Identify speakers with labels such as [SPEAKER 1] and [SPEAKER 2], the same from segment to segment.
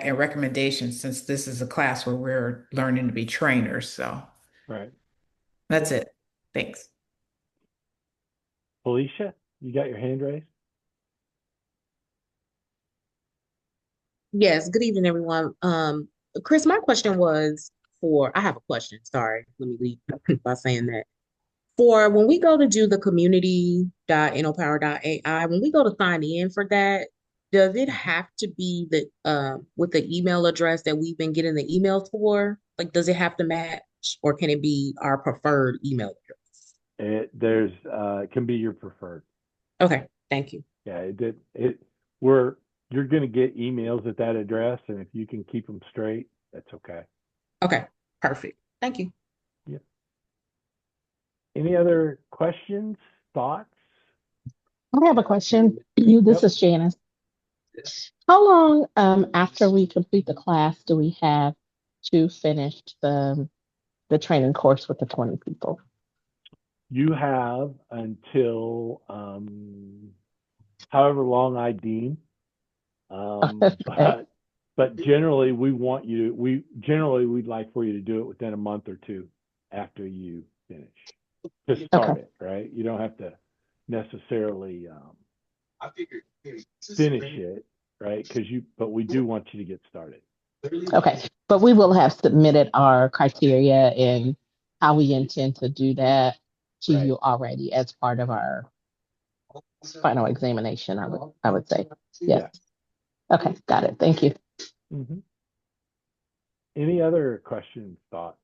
[SPEAKER 1] feedback and recommendations since this is a class where we're learning to be trainers. So
[SPEAKER 2] Right.
[SPEAKER 1] that's it. Thanks.
[SPEAKER 2] Felicia, you got your hand raised?
[SPEAKER 3] Yes, good evening, everyone. Chris, my question was I have a question. Sorry, let me lead by saying that. For when we go to do the community.nopower.ai, when we go to sign in for that, does it have to be with the email address that we've been getting the emails for? Like, does it have to match, or can it be our preferred email address?
[SPEAKER 2] It can be your preferred.
[SPEAKER 3] Okay, thank you.
[SPEAKER 2] Yeah, we're you're going to get emails at that address, and if you can keep them straight, that's okay.
[SPEAKER 3] Okay, perfect. Thank you.
[SPEAKER 2] Yeah. Any other questions, thoughts?
[SPEAKER 4] I have a question. This
[SPEAKER 2] Yep.
[SPEAKER 4] is Janice. How long after we complete the class do we have to finish the training course with the 20 people?
[SPEAKER 2] You have until however long I deem.
[SPEAKER 4] Okay.
[SPEAKER 2] But generally we'd like for you to do it within a month or two after you finish to
[SPEAKER 4] Okay.
[SPEAKER 2] start it, right? You don't have to necessarily finish it, right? But we do want you to get started.
[SPEAKER 4] Okay. But we will have submitted our criteria and how we intend to do that to
[SPEAKER 2] Right.
[SPEAKER 4] you already as part of our final examination, I would say. Yes.
[SPEAKER 2] Yeah.
[SPEAKER 4] Okay, got it. Thank you.
[SPEAKER 2] Mm-hmm. Any other questions, thoughts?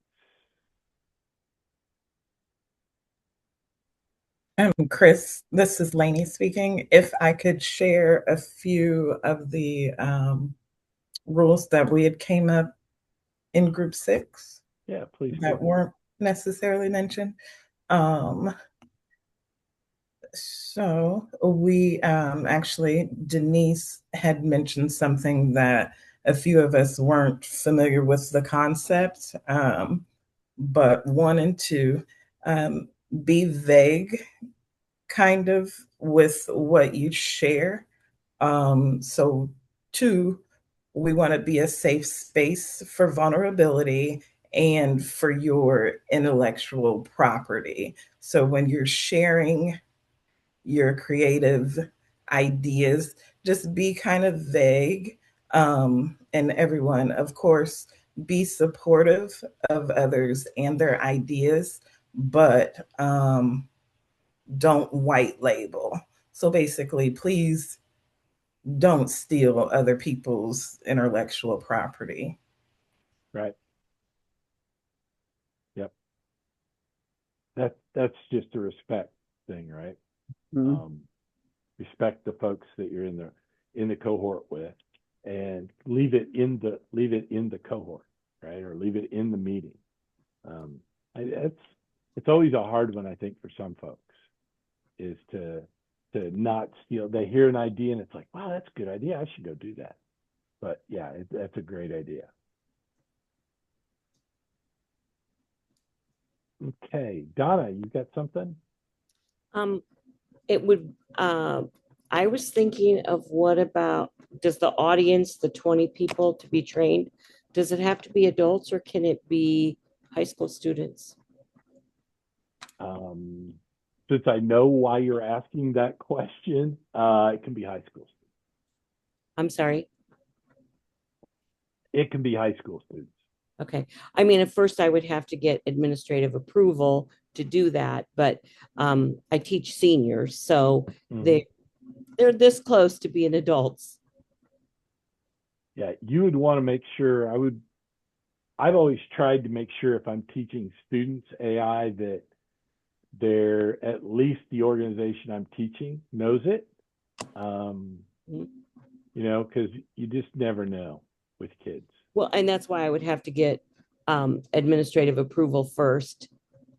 [SPEAKER 5] Chris, this is Lainey speaking. If I could share a few of the rules that we had came up in group 6
[SPEAKER 2] Yeah, please.
[SPEAKER 5] that weren't necessarily mentioned. Um, so we actually, Denise had mentioned something that a few of us weren't familiar with the concept, but one and two, be vague kind of with what you share. So, two, we want to be a safe space for vulnerability and for your intellectual property. So, when you're sharing your creative ideas, just be kind of vague. And everyone, of course, be supportive of others and their ideas, but don't white label. So basically, please don't steal other people's intellectual property.
[SPEAKER 2] Right. Yep. That's just a respect thing, right?
[SPEAKER 3] Mhm.
[SPEAKER 2] Respect the folks that you're in the cohort with, and leave it in the cohort, right? Or leave it in the meeting. Um, it's always a hard one, I think, for some folks, is to not steal. They hear an idea and it's like, wow, that's a good idea. I should go do that. But yeah, that's a great idea. Okay, Donna, you got something?
[SPEAKER 6] Um, it would, I was thinking of what about, does the audience, the 20 people to be trained, does it have to be adults or can it be high school students?
[SPEAKER 2] Um, since I know why you're asking that question, it can be high school.
[SPEAKER 6] I'm sorry.
[SPEAKER 2] It can be high school students.
[SPEAKER 6] Okay. I mean, at first I would have to get administrative approval to do that, but I teach seniors, so
[SPEAKER 2] Mhm.
[SPEAKER 6] they're this close to being adults.
[SPEAKER 2] Yeah, you would want to make sure. I've always tried to make sure if I'm teaching students AI that they're at least the organization I'm teaching knows it.
[SPEAKER 6] Mhm.
[SPEAKER 2] Because you just never know with kids.
[SPEAKER 6] Well, and that's why I would have to get administrative approval first.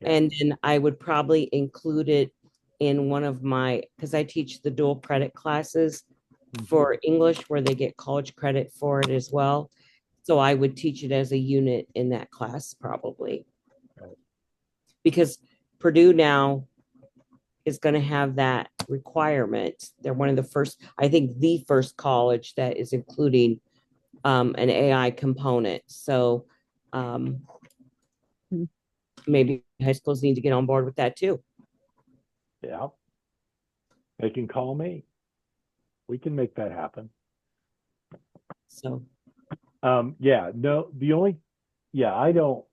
[SPEAKER 2] Yeah.
[SPEAKER 6] And then I would probably include it in one of my, because I teach the dual credit classes for English where they get college credit for it as well. So I would teach it as a unit in that class probably.
[SPEAKER 2] Right.
[SPEAKER 6] Because Purdue now is going to have that requirement. They're one of the first, I think the first college that is including an AI component. So
[SPEAKER 4] Hmm.
[SPEAKER 6] maybe high schools need to get on board with that too.
[SPEAKER 2] Yeah. They can call me. We can make that happen.
[SPEAKER 6] So
[SPEAKER 2] Yeah, no, I don't,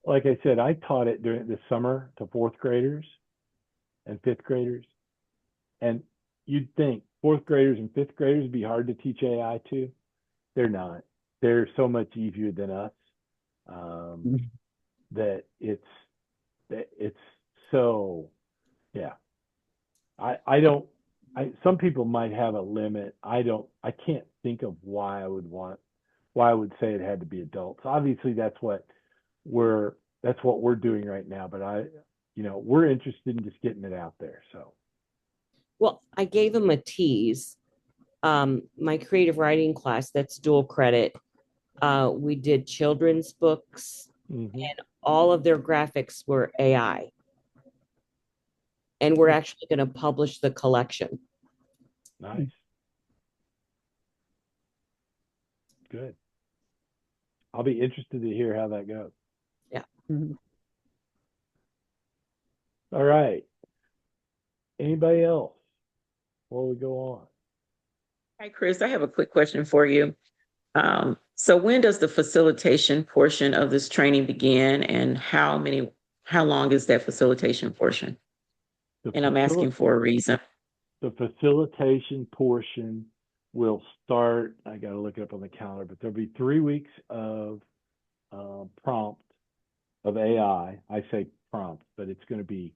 [SPEAKER 2] like I said, I taught it during the summer to fourth graders and fifth graders. And you'd think fourth graders and fifth graders would be hard to teach AI to. They're not. They're so much easier than us. Um, that it's so, yeah. I don't, some people might have a limit. I can't think of why I would say it had to be adults. Obviously that's what we're doing right now, but we're interested in just getting it out there. So,
[SPEAKER 6] well, I gave them a tease. My creative writing class, that's dual credit. We did children's books,
[SPEAKER 2] mhm,
[SPEAKER 6] and all of their graphics were AI. And we're actually going to publish the collection.
[SPEAKER 2] nice. Good. I'll be interested to hear how that goes.
[SPEAKER 4] Mhm.
[SPEAKER 2] All right. Anybody else before we go on?
[SPEAKER 7] Hi, Chris. I have a quick question for you. So when does the facilitation portion of this training begin, and how long is that facilitation portion?
[SPEAKER 2] The
[SPEAKER 7] And I'm asking
[SPEAKER 2] facility,
[SPEAKER 7] for a reason.
[SPEAKER 2] the facilitation portion will start, I got to look it up on the calendar, but there'll be 3 weeks of prompt of AI. I say prompt, but it's going to be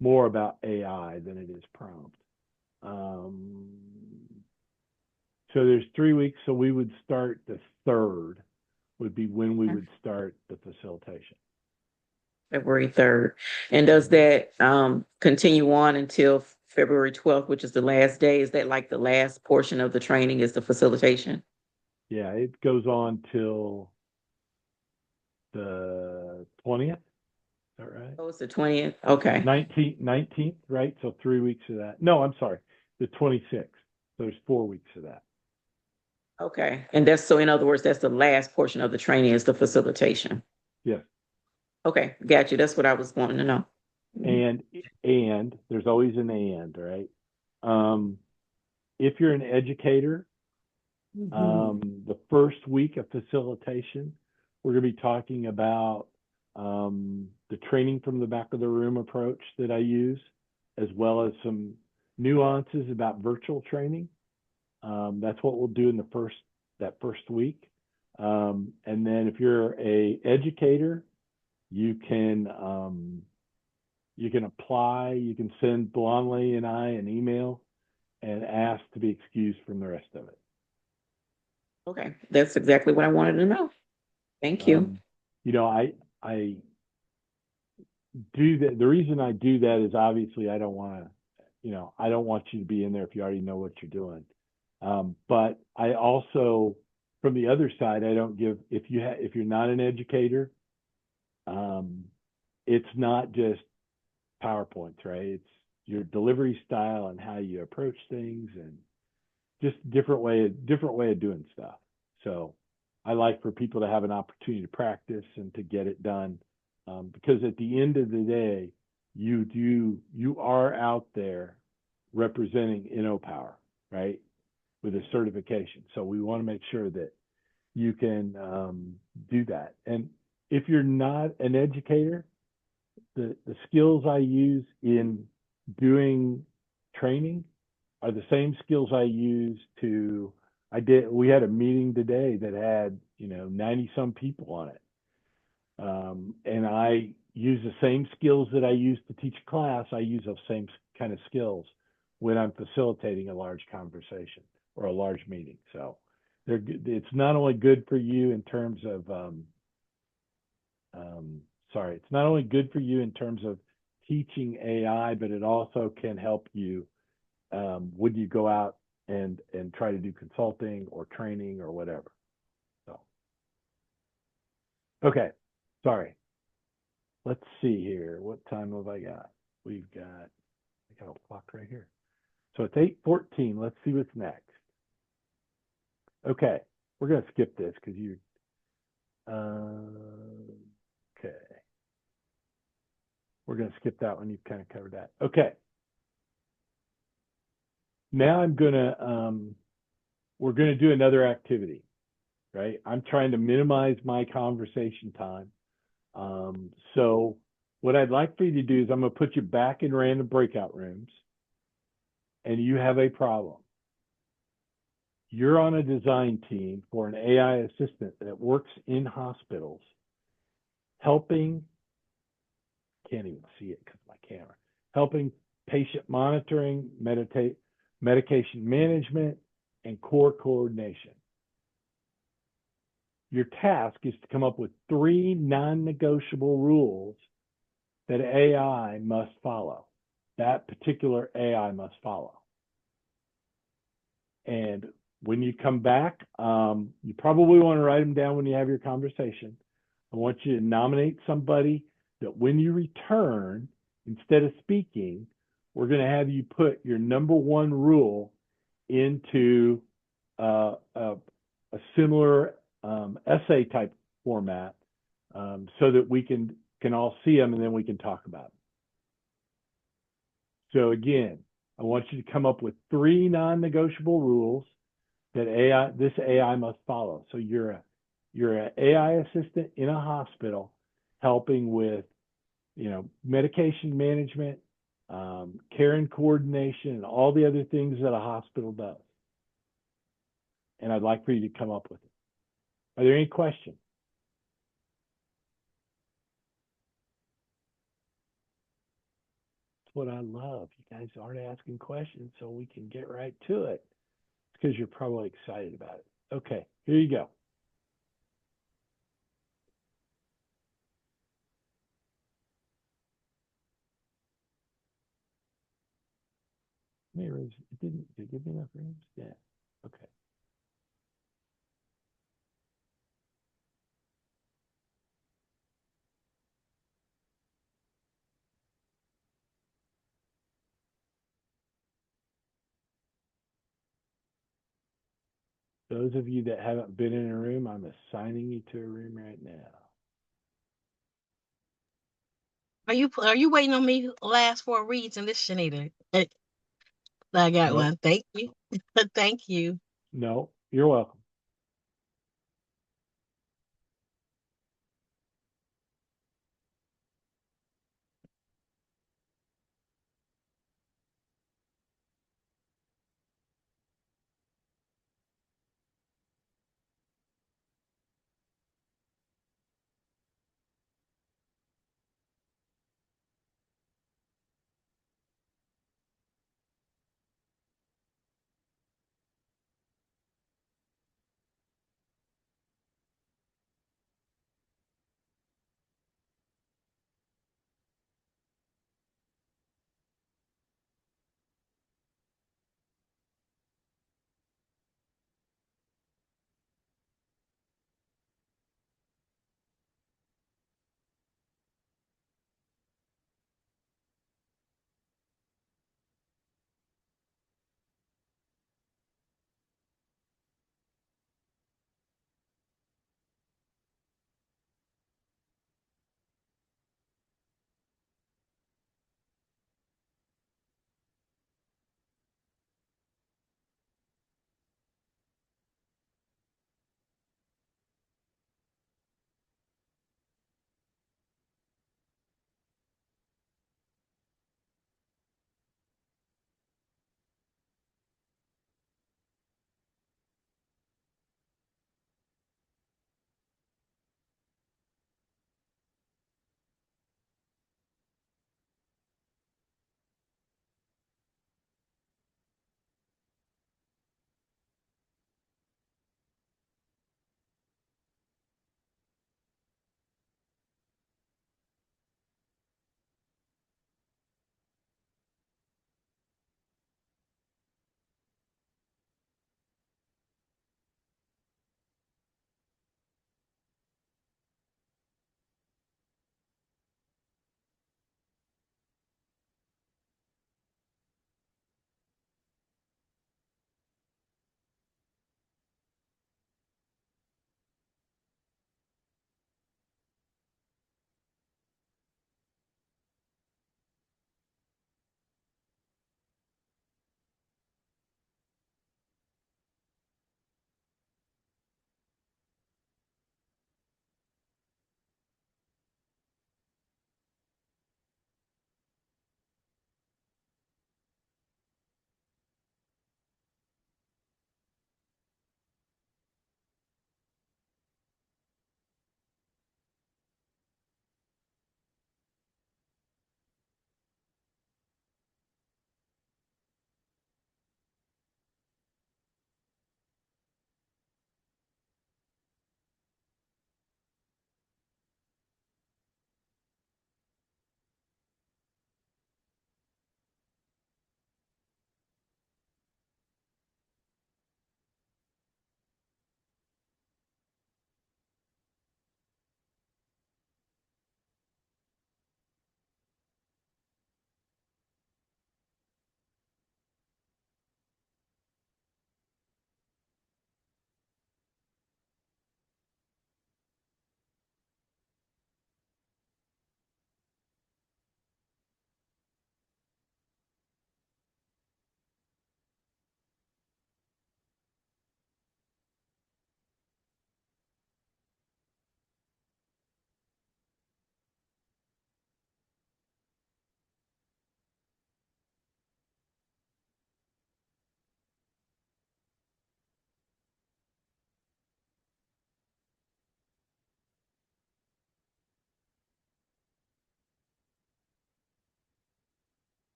[SPEAKER 2] more about AI than it is prompt. Um, so there's 3 weeks. So we would start the third would be when we would start the facilitation.
[SPEAKER 7] February 3rd. And does that continue on until February 12th, which is the last day? Is that like the last portion of the training is the facilitation?
[SPEAKER 2] Yeah, it goes on till the 20th. Is that right?
[SPEAKER 7] Oh, it's the 20th. Okay.
[SPEAKER 2] 19th, right? So 3 weeks of that. No, I'm sorry, the 26th. There's 4 weeks of that.
[SPEAKER 7] Okay. And that's so in other words, that's the last portion of the training is the facilitation.
[SPEAKER 2] Yes.
[SPEAKER 7] Okay, got you. That's what I was wanting to know.
[SPEAKER 2] And there's always an and, right? If you're an educator, the first week of facilitation, we're going to be talking about the training from the back of the room approach that I use, as well as some nuances about virtual training. That's what we'll do in that first week. And then if you're a educator, you can apply. You can send Blonley and I an email and ask to be excused from the rest of it.
[SPEAKER 7] Okay, that's exactly what I wanted to know. Thank you.
[SPEAKER 2] I do that. The reason I do that is obviously I don't want you to be in there if you already know what you're doing. But I also, from the other side, I don't give, if you're not an educator, it's not just PowerPoints, right? It's your delivery style and how you approach things, and just different way of doing stuff. So I like for people to have an opportunity to practice and to get it done, because at the end of the day, you are out there representing InnoPower, right, with a certification. So we want to make sure that you can do that. And if you're not an educator, the skills I use in doing training are the same skills I use we had a meeting today that had 90 some people on it, and I use the same skills that I use to teach a class. I use those same kind of skills when I'm facilitating a large conversation or a large meeting. So it's not only good for you in terms of it's not only good for you in terms of teaching AI, but it also can help you when you go out and try to do consulting or training or whatever. So, okay, sorry. Let's see here. What time have I got? I got a clock right here. So it's 8:14. Let's see what's next. Okay, we're going to skip this because okay. We're going to skip that one. You've kind of covered that. Okay. Now we're going to do another activity, right? I'm trying to minimize my conversation time. So what I'd like for you to do is I'm going to put you back in random breakout rooms, and you have a problem. You're on a design team for an AI assistant that works in hospitals, helping, can't even see it because of my camera, helping patient monitoring, medication management, and core coordination. Your task is to come up with 3 non-negotiable rules that AI must follow. That particular AI must follow. And when you come back, you probably want to write them down when you have your conversation. I want you to nominate somebody that when you return, instead of speaking, we're going to have you put your number 1 rule into a similar essay type format, so that we can all see them and then we can talk about them. So again, I want you to come up with 3 non-negotiable rules that this AI must follow. So you're an AI assistant in a hospital helping with, medication management, care and coordination, and all the other things that a hospital does. And I'd like for you to come up with it. Are there any questions? That's what I love. You guys aren't asking questions, so we can get right to it. It's because you're probably excited about it. Okay, here you go. Did it give me enough rooms? Yeah. Okay. Those of you that haven't been in a room, I'm assigning you to a room right now.
[SPEAKER 8] Are you waiting on me last for a reason? This Shanita. I got
[SPEAKER 2] Nope.
[SPEAKER 8] one. Thank you. Thank you.
[SPEAKER 2] No, you're welcome.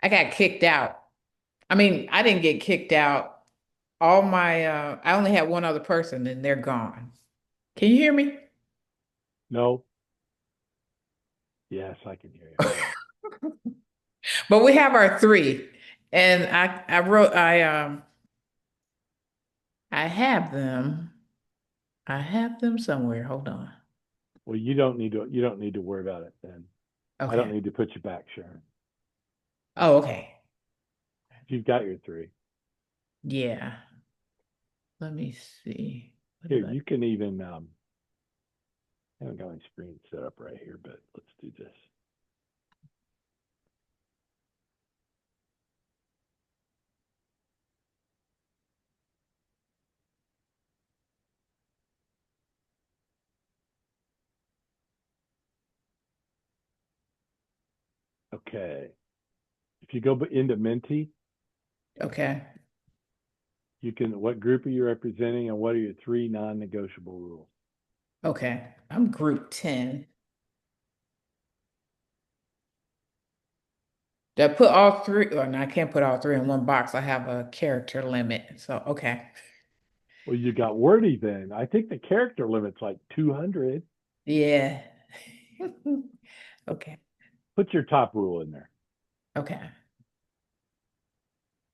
[SPEAKER 1] I got kicked out. I mean, I didn't get kicked out. All my I only had one other person and they're gone. Can you hear me?
[SPEAKER 2] No. Yes, I can hear you. Hold on.
[SPEAKER 1] But we have our three. And I wrote I have them. I have them somewhere. Hold on.
[SPEAKER 2] Well, you don't need to worry about it then. I don't
[SPEAKER 1] Okay.
[SPEAKER 2] need to put you back, Sharon.
[SPEAKER 1] Oh, okay.
[SPEAKER 2] You've got your three.
[SPEAKER 1] Yeah. Let me see. What
[SPEAKER 2] Here,
[SPEAKER 1] did I?
[SPEAKER 2] you can even I haven't got my screen set up right here, but let's do this. Okay. If you go into Menti,
[SPEAKER 1] Okay.
[SPEAKER 2] you can, what group are you representing and what are your three non-negotiable rules?
[SPEAKER 1] Okay. I'm group 10. Did I put all three? Oh, no, I can't put all three in one box. I have a character limit. So, okay.
[SPEAKER 2] Well, you got wordy then. I think the character limit's like 200.
[SPEAKER 1] Yeah. Okay.
[SPEAKER 2] Put your top rule in there
[SPEAKER 1] Okay.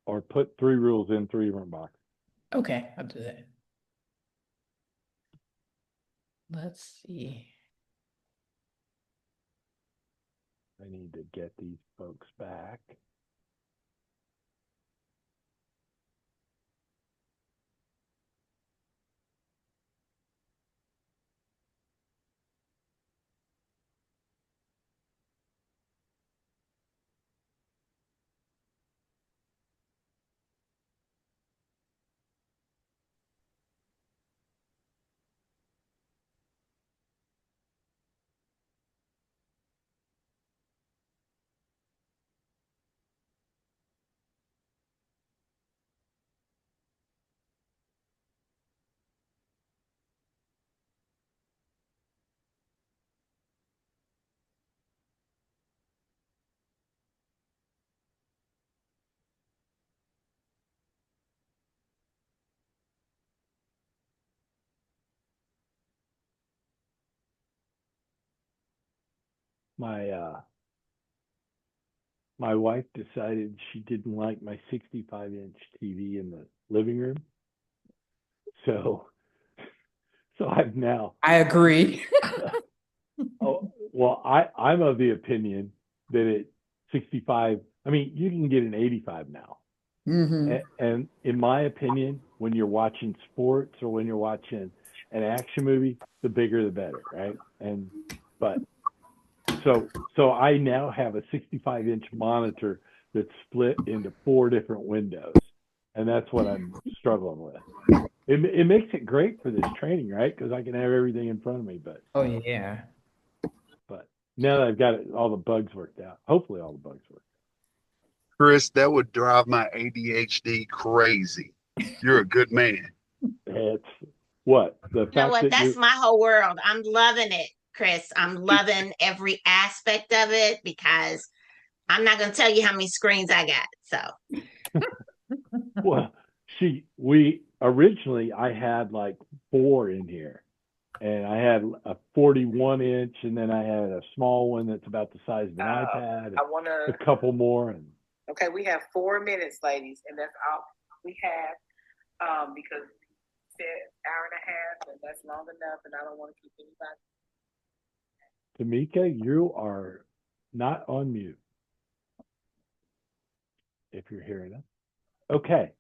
[SPEAKER 2] or put three rules in three different boxes.
[SPEAKER 1] Okay. I'll do that. Let's see.
[SPEAKER 2] I need to get these folks back. My my wife decided she didn't like my 65-inch TV in the living room. So I've now
[SPEAKER 1] I agree.
[SPEAKER 2] oh well I'm of the opinion that at 65, I mean you can get an 85 now. And in my opinion, when you're watching sports or when you're watching an action movie, the bigger the better, right? And but so I now have a 65-inch monitor that's split into four different windows, and that's what I'm struggling with. It makes it great for this training, right? Because I can have everything in front of me,
[SPEAKER 1] Oh, yeah.
[SPEAKER 2] but now that I've got all the bugs worked out, hopefully all the bugs work.
[SPEAKER 9] Chris, that would drive my ADHD crazy. You're a good man.
[SPEAKER 2] It's what the
[SPEAKER 10] You know
[SPEAKER 2] fact
[SPEAKER 10] what?
[SPEAKER 2] that
[SPEAKER 10] That's
[SPEAKER 2] you're
[SPEAKER 10] my whole world. I'm loving it, Chris. I'm loving every aspect of it because I'm not going to tell you how many screens I got. So,
[SPEAKER 2] well, we originally I had like four in here, and I had a 41-inch, and then I had a small one that's about the size of an iPad,
[SPEAKER 11] I want
[SPEAKER 2] a
[SPEAKER 11] to.
[SPEAKER 2] couple more, and
[SPEAKER 11] Okay, we have 4 minutes, ladies, and that's all we have because we said hour and a half, and that's long enough, and I don't want to keep anybody.
[SPEAKER 2] Tamika, you are not on mute if you're hearing us. Okay,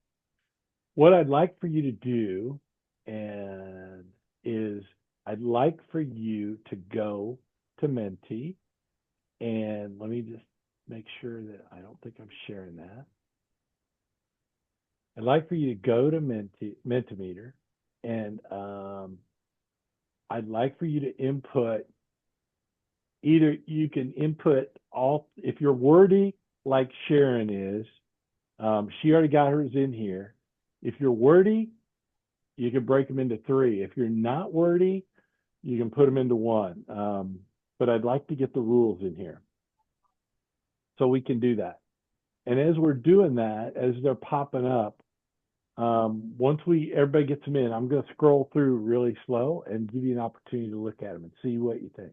[SPEAKER 2] what I'd like for you to do and is I'd like for you to go to Menti, and let me just make sure that I don't think I'm sharing that. I'd like for you to go to Mentimeter, and I'd like for you to input. Either you can input all, if you're wordy like Sharon is, she already got hers in here. If you're wordy, you can break them into three. If you're not wordy, you can put them into one. But I'd like to get the rules in here so we can do that. And as we're doing that, as they're popping up, once everybody gets them in, I'm going to scroll through really slow and give you an opportunity to look at them and see what you think.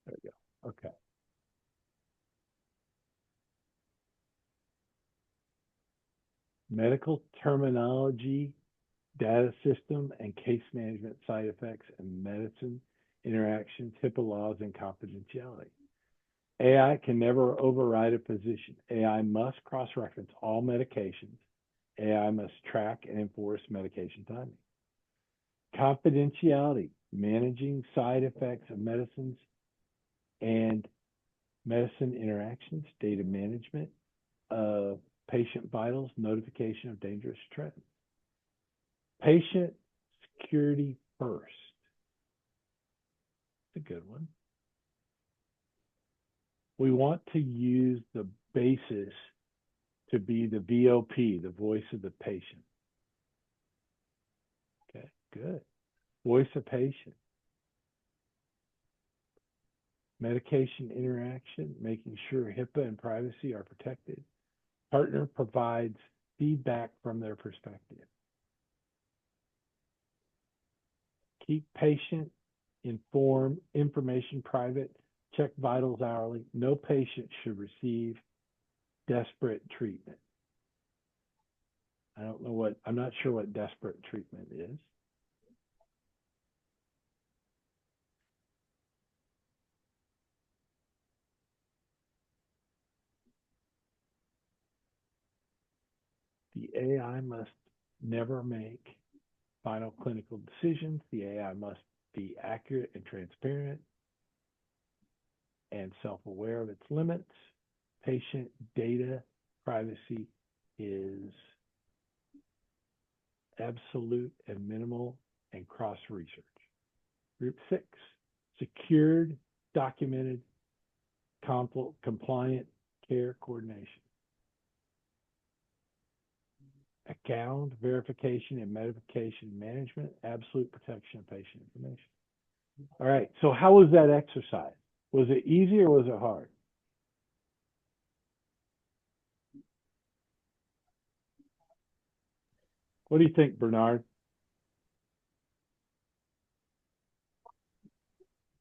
[SPEAKER 2] There we go. Okay. Medical terminology, data system, and case management side effects and medicine interactions, HIPAA laws, and confidentiality. AI can never override a physician. AI must cross-reference all medications. AI must track and enforce medication timing. Confidentiality, managing side effects of medicines and medicine interactions, data management of patient vitals, notification of dangerous trends. Patient security first. It's a good one. We want to use the basis to be the VOP, the voice of the patient. Okay, good. Voice of patient. Medication interaction, making sure HIPAA and privacy are protected. Partner provides feedback from their perspective. Keep patient informed, information private, check vitals hourly. No patient should receive desperate treatment. I'm not sure what desperate treatment is. The AI must never make final clinical decisions. The AI must be accurate and transparent and self-aware of its limits. Patient data privacy is absolute and minimal and cross-research. Group 6, secured, documented, compliant care coordination. Account verification and medication management, absolute protection of patient information. All right, so how was that exercise? Was it easy or was it hard? What do you think, Bernard?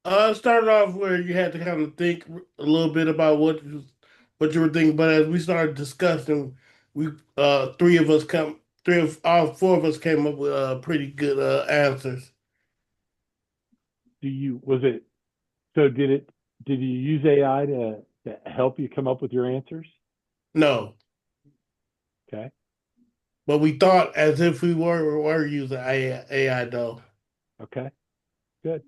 [SPEAKER 12] It started off where you had to kind of think a little bit about what you were thinking, but as we started discussing, we all four of us came up with pretty good answers.
[SPEAKER 2] Did you use AI to help you come up with your answers?
[SPEAKER 12] No,
[SPEAKER 2] Okay.
[SPEAKER 12] but we thought as if we were using AI though.
[SPEAKER 2] Okay. Good.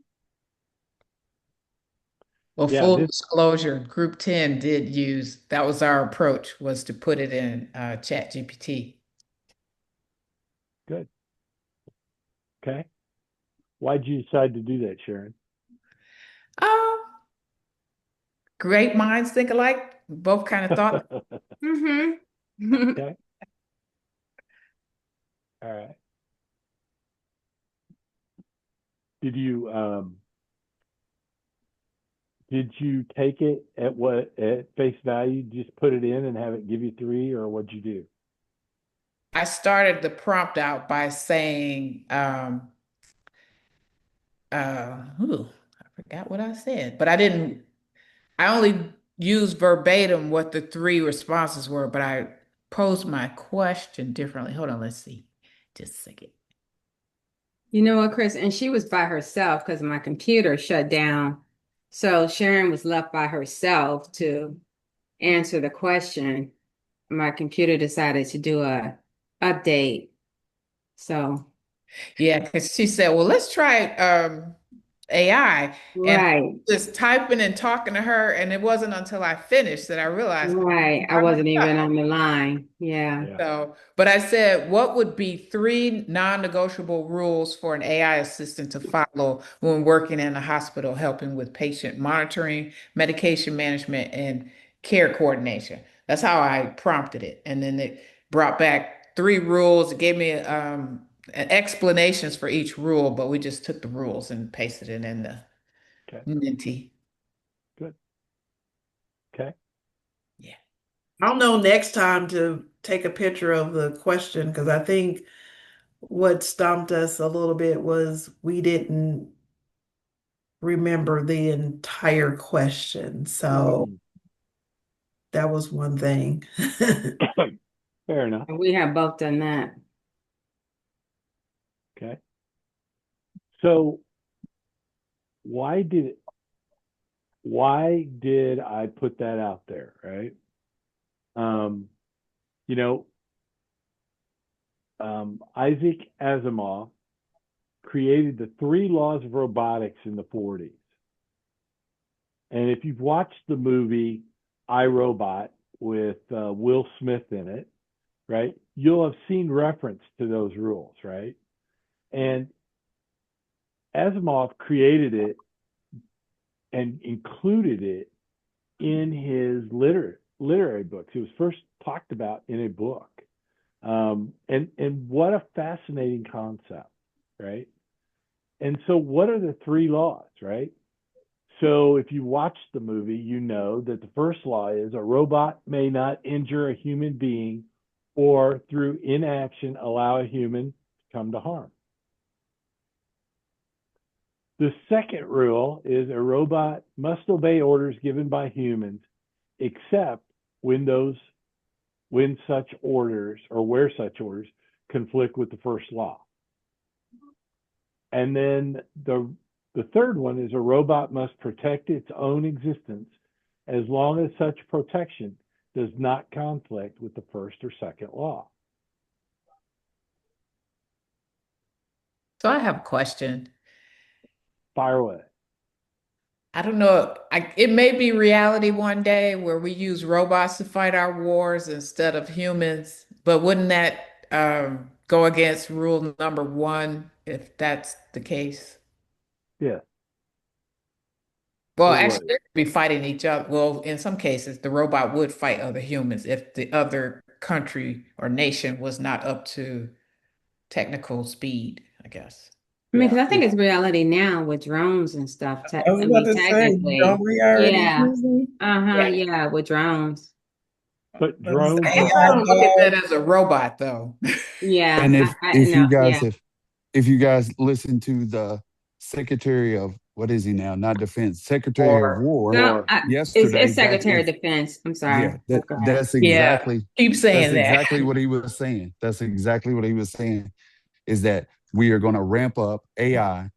[SPEAKER 1] Well,
[SPEAKER 2] Yeah,
[SPEAKER 1] full disclosure, Group 10 did use, that was our approach, was to put it in Chat GPT.
[SPEAKER 2] good. Okay. Why'd you decide to do that, Sharon?
[SPEAKER 1] Oh, great minds think alike. Both kind of thought.
[SPEAKER 2] Okay. All right. Did you take it at face value, just put it in and have it give you 3, or what'd you do?
[SPEAKER 1] I started the prompt out by saying, I forgot what I said, but I only used verbatim what the 3 responses were, but I posed my question differently. Hold on, let's see. Just a second.
[SPEAKER 13] You know what, Chris? And she was by herself because my computer shut down So Sharon was left by herself to answer the question. My computer decided to do a update. So
[SPEAKER 1] Yeah, because she said, well, let's try AI. And I
[SPEAKER 13] right,
[SPEAKER 1] was just typing and talking to her, and it wasn't until I finished that I realized
[SPEAKER 13] right. I wasn't even on the line. Yeah.
[SPEAKER 2] Yeah.
[SPEAKER 1] so, but I said, what would be three non-negotiable rules for an AI assistant to follow when working in a hospital, helping with patient monitoring, medication management, and care coordination? That's how I prompted it. And then it brought back three rules. It gave me explanations for each rule, but we just took the rules and pasted it in the
[SPEAKER 2] Okay.
[SPEAKER 1] Menti.
[SPEAKER 2] Good. Okay.
[SPEAKER 1] Yeah.
[SPEAKER 14] I'll know next time to take a picture of the question because I think what stumped us a little bit was we didn't remember the entire question. So
[SPEAKER 2] Mm.
[SPEAKER 14] that was one thing.
[SPEAKER 2] Fair enough.
[SPEAKER 13] We have both done that.
[SPEAKER 2] Okay. So why did I put that out there, right? Um, you know, Isaac Asimov created the three laws of robotics in the 40s. And if you've watched the movie I, Robot with Will Smith in it, right, you'll have seen reference to those rules, right? And Asimov created it and included it in his literary books. It was first talked about in a book. And what a fascinating concept, right? And so what are the three laws, right? So if you watch the movie, you know that the first law is a robot may not injure a human being or through inaction allow a human to come to harm. The second rule is a robot must obey orders given by humans, except when such orders or where such orders conflict with the first law. And then the third one is a robot must protect its own existence as long as such protection does not conflict with the first or second law.
[SPEAKER 1] So I have a question.
[SPEAKER 2] Fire away.
[SPEAKER 1] I don't know. It may be reality one day where we use robots to fight our wars instead of humans, but wouldn't that go against rule number one if that's the case?
[SPEAKER 2] Yeah,
[SPEAKER 1] Well,
[SPEAKER 2] it
[SPEAKER 1] actually,
[SPEAKER 2] would.
[SPEAKER 1] they'd be fighting each other. Well, in some cases, the robot would fight other humans if the other country or nation was not up to technical speed, I guess.
[SPEAKER 13] I mean,
[SPEAKER 2] Yeah.
[SPEAKER 13] because I think it's reality now with drones and stuff.
[SPEAKER 14] I was
[SPEAKER 13] I
[SPEAKER 14] about
[SPEAKER 13] mean,
[SPEAKER 14] to say, don't
[SPEAKER 13] technically,
[SPEAKER 14] we already
[SPEAKER 13] yeah.
[SPEAKER 14] using
[SPEAKER 13] Uh-huh,
[SPEAKER 1] Yeah.
[SPEAKER 13] yeah, with drones.
[SPEAKER 2] But
[SPEAKER 14] those
[SPEAKER 2] drones
[SPEAKER 1] I
[SPEAKER 2] are
[SPEAKER 14] AI
[SPEAKER 1] don't look at that
[SPEAKER 14] dogs?
[SPEAKER 1] as a robot, though.
[SPEAKER 13] Yeah,
[SPEAKER 15] And
[SPEAKER 13] I
[SPEAKER 15] if you
[SPEAKER 13] know,
[SPEAKER 15] guys
[SPEAKER 13] yeah.
[SPEAKER 15] if you guys listen to the Secretary of what is he now? Not Defense, Secretary of
[SPEAKER 1] Or,
[SPEAKER 15] War
[SPEAKER 13] No,
[SPEAKER 2] war.
[SPEAKER 15] yesterday.
[SPEAKER 13] it's
[SPEAKER 15] That's
[SPEAKER 13] Secretary of Defense. I'm
[SPEAKER 15] yeah,
[SPEAKER 13] sorry. Oh, go ahead.
[SPEAKER 15] that's
[SPEAKER 1] yeah,
[SPEAKER 15] exactly
[SPEAKER 1] keep saying that.
[SPEAKER 15] what he was saying. That's exactly what he was saying. Is that we are going to ramp up AI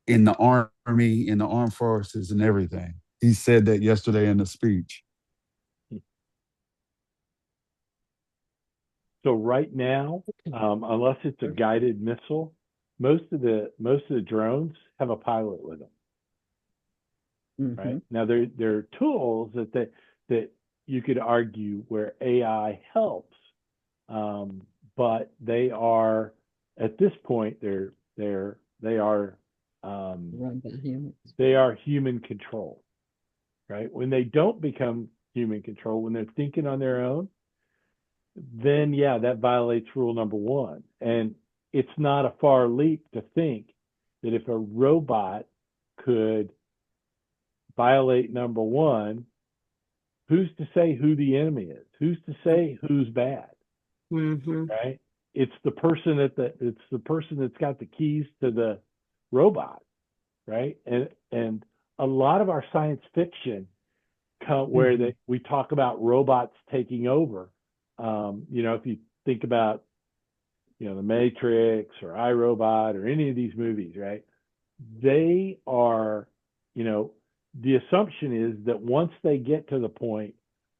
[SPEAKER 15] in the army, in the armed forces, and everything. He said that yesterday in the speech.
[SPEAKER 2] So right now, unless it's a guided missile, most of the drones have a pilot with them, right?
[SPEAKER 1] Mhm.
[SPEAKER 2] Now there are tools that you could argue where AI helps, but they are at this point they are
[SPEAKER 1] Run by humans.
[SPEAKER 2] they are human control, right? When they don't become human control, when they're thinking on their own, then yeah, that violates rule number one. And it's not a far leap to think that if a robot could violate number one, who's to say who the enemy is? Who's to say who's bad?
[SPEAKER 13] Mm-hmm.
[SPEAKER 2] Right? It's the person that's got the keys to the robot, right? And a lot of our science fiction where we talk about robots taking over. If you think about The Matrix or iRobot or any of these movies, right? They are, you know, the assumption is that once they get to the point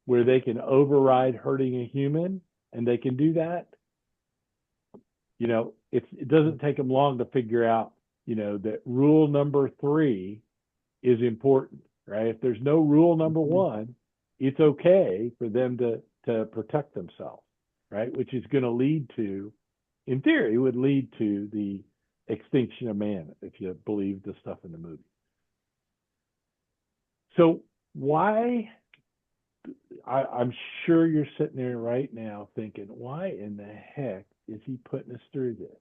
[SPEAKER 2] where they can override hurting a human, and they can do that, it doesn't take them long to figure out, that rule number 3 is important, right? If there's no rule number 1, it's okay for them to protect themselves, right? Which is going to lead to, in theory, would lead to the extinction of man, if you believe the stuff in the movie. So why, I'm sure you're sitting there right now thinking, why in the heck is he putting us through this?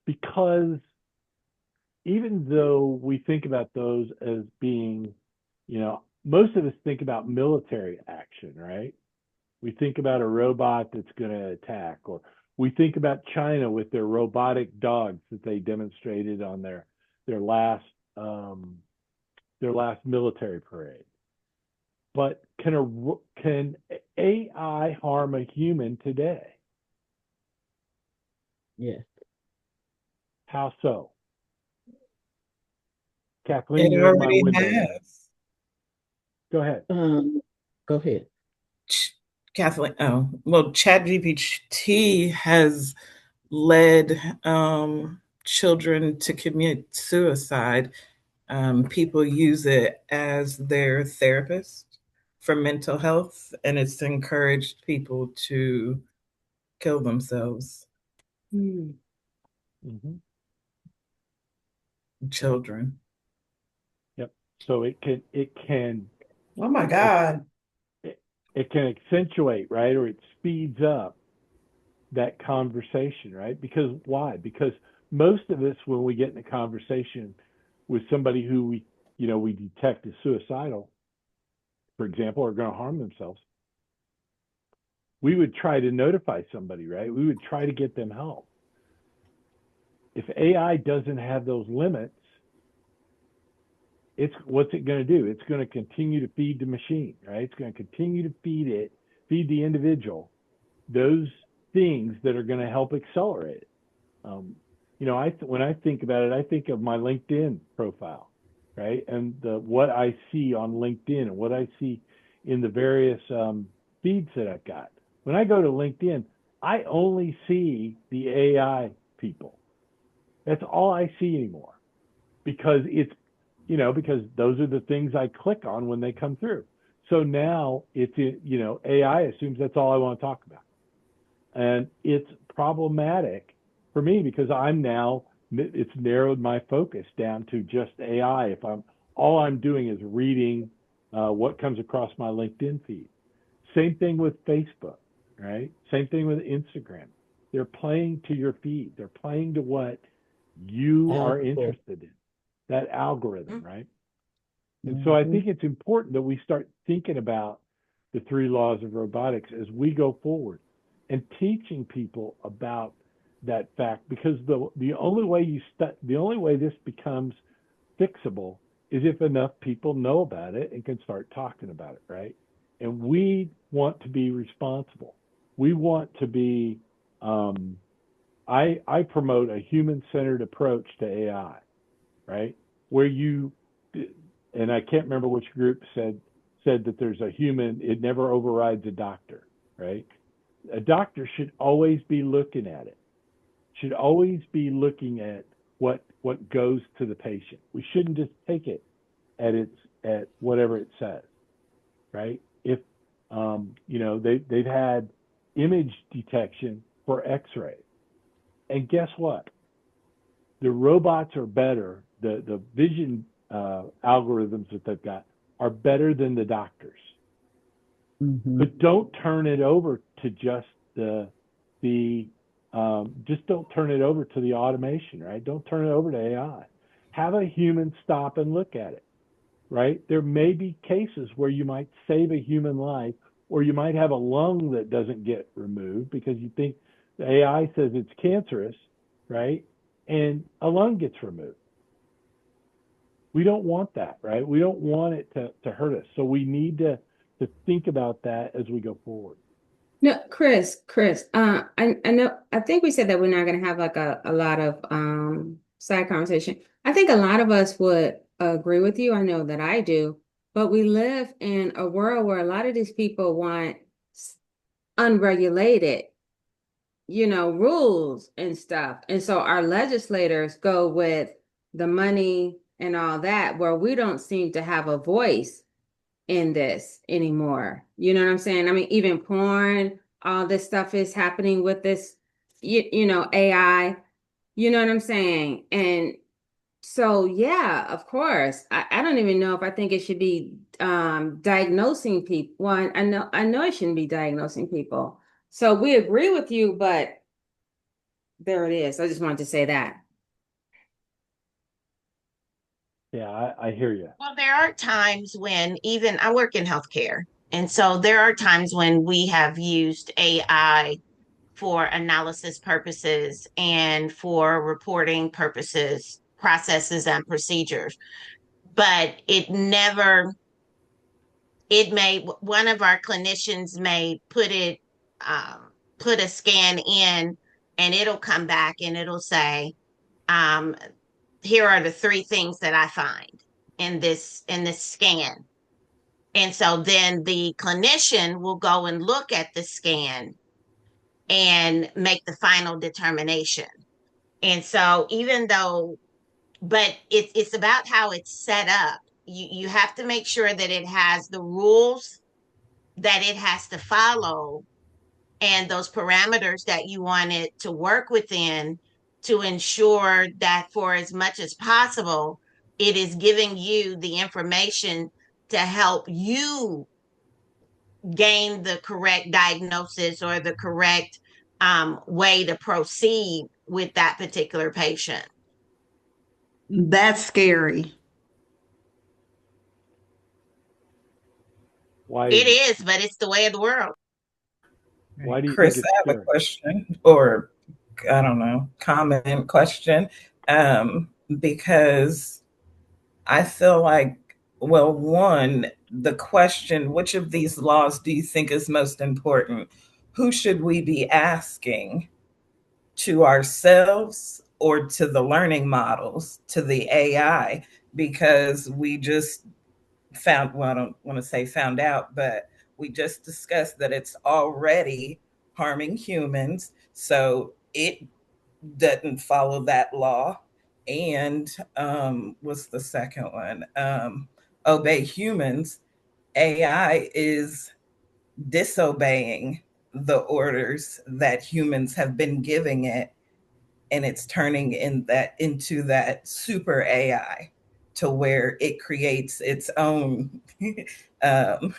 [SPEAKER 2] Because even though we think about those as being, most of us think about military action, right? We think about a robot that's going to attack, or we think about China with their robotic dogs that they demonstrated on their last military parade. But can AI harm a human today?
[SPEAKER 4] Yes.
[SPEAKER 2] How so? Kathleen,
[SPEAKER 5] It
[SPEAKER 2] you're in my
[SPEAKER 5] already
[SPEAKER 2] window now.
[SPEAKER 5] has.
[SPEAKER 2] Go ahead.
[SPEAKER 4] Go ahead.
[SPEAKER 5] Kathleen, well, ChatGPT has led children to commit suicide. People use it as their therapist for mental health, and it's encouraged people to kill themselves.
[SPEAKER 2] Mm-hmm.
[SPEAKER 5] Children.
[SPEAKER 2] Yep. So it can.
[SPEAKER 14] Oh my God.
[SPEAKER 2] It can accentuate, right, or it speeds up that conversation, right? Because why? Because most of us, when we get in a conversation with somebody who we detect is suicidal, for example, or going to harm themselves, we would try to notify somebody, right? We would try to get them help. If AI doesn't have those limits, what's it going to do? It's going to continue to feed the machine, right? It's going to continue to feed the individual those things that are going to help accelerate it. When I think about it, I think of my LinkedIn profile, right? And what I see on LinkedIn and what I see in the various feeds that I've got. When I go to LinkedIn, I only see the AI people. That's all I see anymore, because because those are the things I click on when they come through. So now AI assumes that's all I want to talk about. And it's problematic for me because it's narrowed my focus down to just AI. If all I'm doing is reading what comes across my LinkedIn feed. Same thing with Facebook, right? Same thing with Instagram. They're playing to your feed. They're playing to what you are interested in, that algorithm, right? And so I think it's important that we start thinking about the 3 laws of robotics as we go forward and teaching people about that fact, because the only way this becomes fixable is if enough people know about it and can start talking about it, right? And we want to be responsible. We want to be I promote a human-centered approach to AI, right? Where and I can't remember which group said that there's a human, it never overrides a doctor, right? A doctor should always be looking at it, should always be looking at what goes to the patient. We shouldn't just take it at whatever it says, right? If they've had image detection for X-ray, and guess what? The robots are better. The vision algorithms that they've got are better than the doctors. But don't turn it over to just just don't turn it over to the automation, right? Don't turn it over to AI. Have a human stop and look at it, right? There may be cases where you might save a human life, or you might have a lung that doesn't get removed because you think the AI says it's cancerous, right? And a lung gets removed. We don't want that, right? We don't want it to hurt us. So we need to think about that as we go forward.
[SPEAKER 13] No, Chris, I know, I think we said that we're not going to have like a lot of side conversation. I think a lot of us would agree with you. I know that I do. But we live in a world where a lot of these people want unregulated, rules and stuff. And so our legislators go with the money and all that, where we don't seem to have a voice in this anymore. You know what I'm saying? I mean, even porn, all this stuff is happening with this, AI. You know what I'm saying? And so, yeah, of course. I don't even know if I think it should be diagnosing people. Well, I know it shouldn't be diagnosing people. So we agree with you, but there it is. I just wanted to say that.
[SPEAKER 2] Yeah, I hear you.
[SPEAKER 10] Well, there are times when even I work in healthcare. And so there are times when we have used AI for analysis purposes and for reporting purposes, processes, and procedures. But one of our clinicians may put a scan in and it'll come back and it'll say, um, here are the three things that I find in this scan. And so then the clinician will go and look at the scan and make the final determination. And so even though, but it's about how it's set up. You have to make sure that it has the rules that it has to follow and those parameters that you want it to work within to ensure that for as much as possible, it is giving you the information to help you gain the correct diagnosis or the correct way to proceed with that particular patient.
[SPEAKER 14] That's scary.
[SPEAKER 2] Why
[SPEAKER 10] It is, but it's the way of the world.
[SPEAKER 2] why do you think
[SPEAKER 5] Chris,
[SPEAKER 2] it's
[SPEAKER 5] I have a
[SPEAKER 2] scary?
[SPEAKER 5] question, or I don't know, comment question. Because I feel like, well, one, the question, which of these laws do you think is most important? Who should we be asking? To ourselves or to the learning models, to the AI? Because we just found, well, I don't want to say found out, but we just discussed that it's already harming humans. So it doesn't follow that law. And what's the second one? Obey humans. AI is disobeying the orders that humans have been giving it, and it's turning into that super AI to where it creates its own um,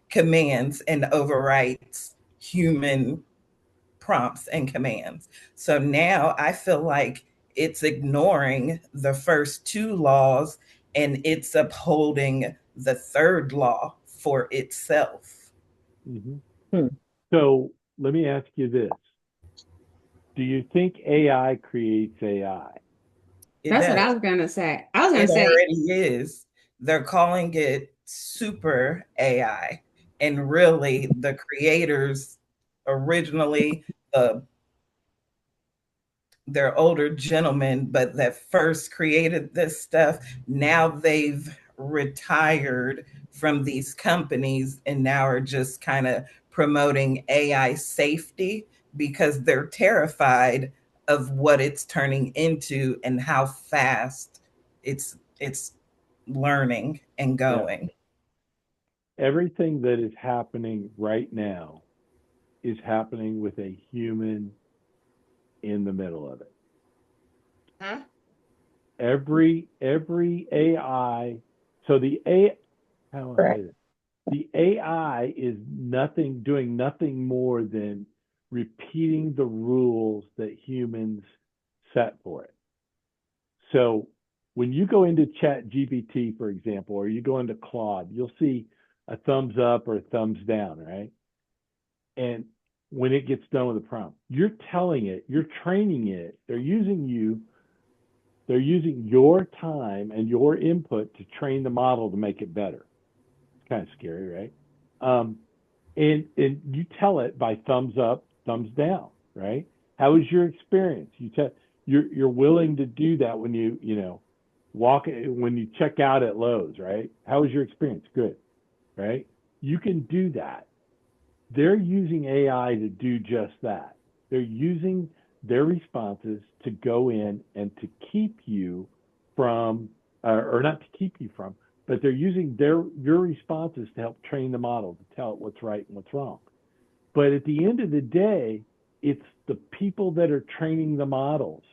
[SPEAKER 5] commands and overwrites human prompts and commands. So now I feel like it's ignoring the first two laws and it's upholding the third law for itself.
[SPEAKER 2] Hmm.
[SPEAKER 4] Hmm.
[SPEAKER 2] So let me ask you this. Do you think AI creates AI?
[SPEAKER 5] It
[SPEAKER 13] That's what I
[SPEAKER 5] does.
[SPEAKER 13] was gonna say. I was gonna
[SPEAKER 5] It
[SPEAKER 13] say,
[SPEAKER 5] already is. They're calling it super AI. And really, the creators originally, uh, they're older gentlemen, but that first created this stuff, now they've retired from these companies and now are just kind of promoting AI safety because they're terrified of what it's turning into and how fast it's learning and
[SPEAKER 2] Yeah.
[SPEAKER 5] going.
[SPEAKER 2] Everything that is happening right now is happening with a human in the middle of it.
[SPEAKER 10] Huh?
[SPEAKER 2] Every AI, so the A how do I say
[SPEAKER 4] Correct.
[SPEAKER 2] this? The AI is doing nothing more than repeating the rules that humans set for it. So when you go into Chat GPT, for example, or you go into Claude, you'll see a thumbs up or a thumbs down, right? And when it gets done with the prompt, you're telling it, you're training it, they're using your time and your input to train the model to make it better. It's kind of scary, right? And you tell it by thumbs up, thumbs down, right? How is your experience? You're willing to do that when when you check out at Lowe's, right? How was your experience? Good, right? You can do that. They're using AI to do just that. They're using their responses to go in and to keep you from, or not to keep you from, but they're using your responses to help train the model to tell it what's right and what's wrong. But at the end of the day, it's the people that are training the models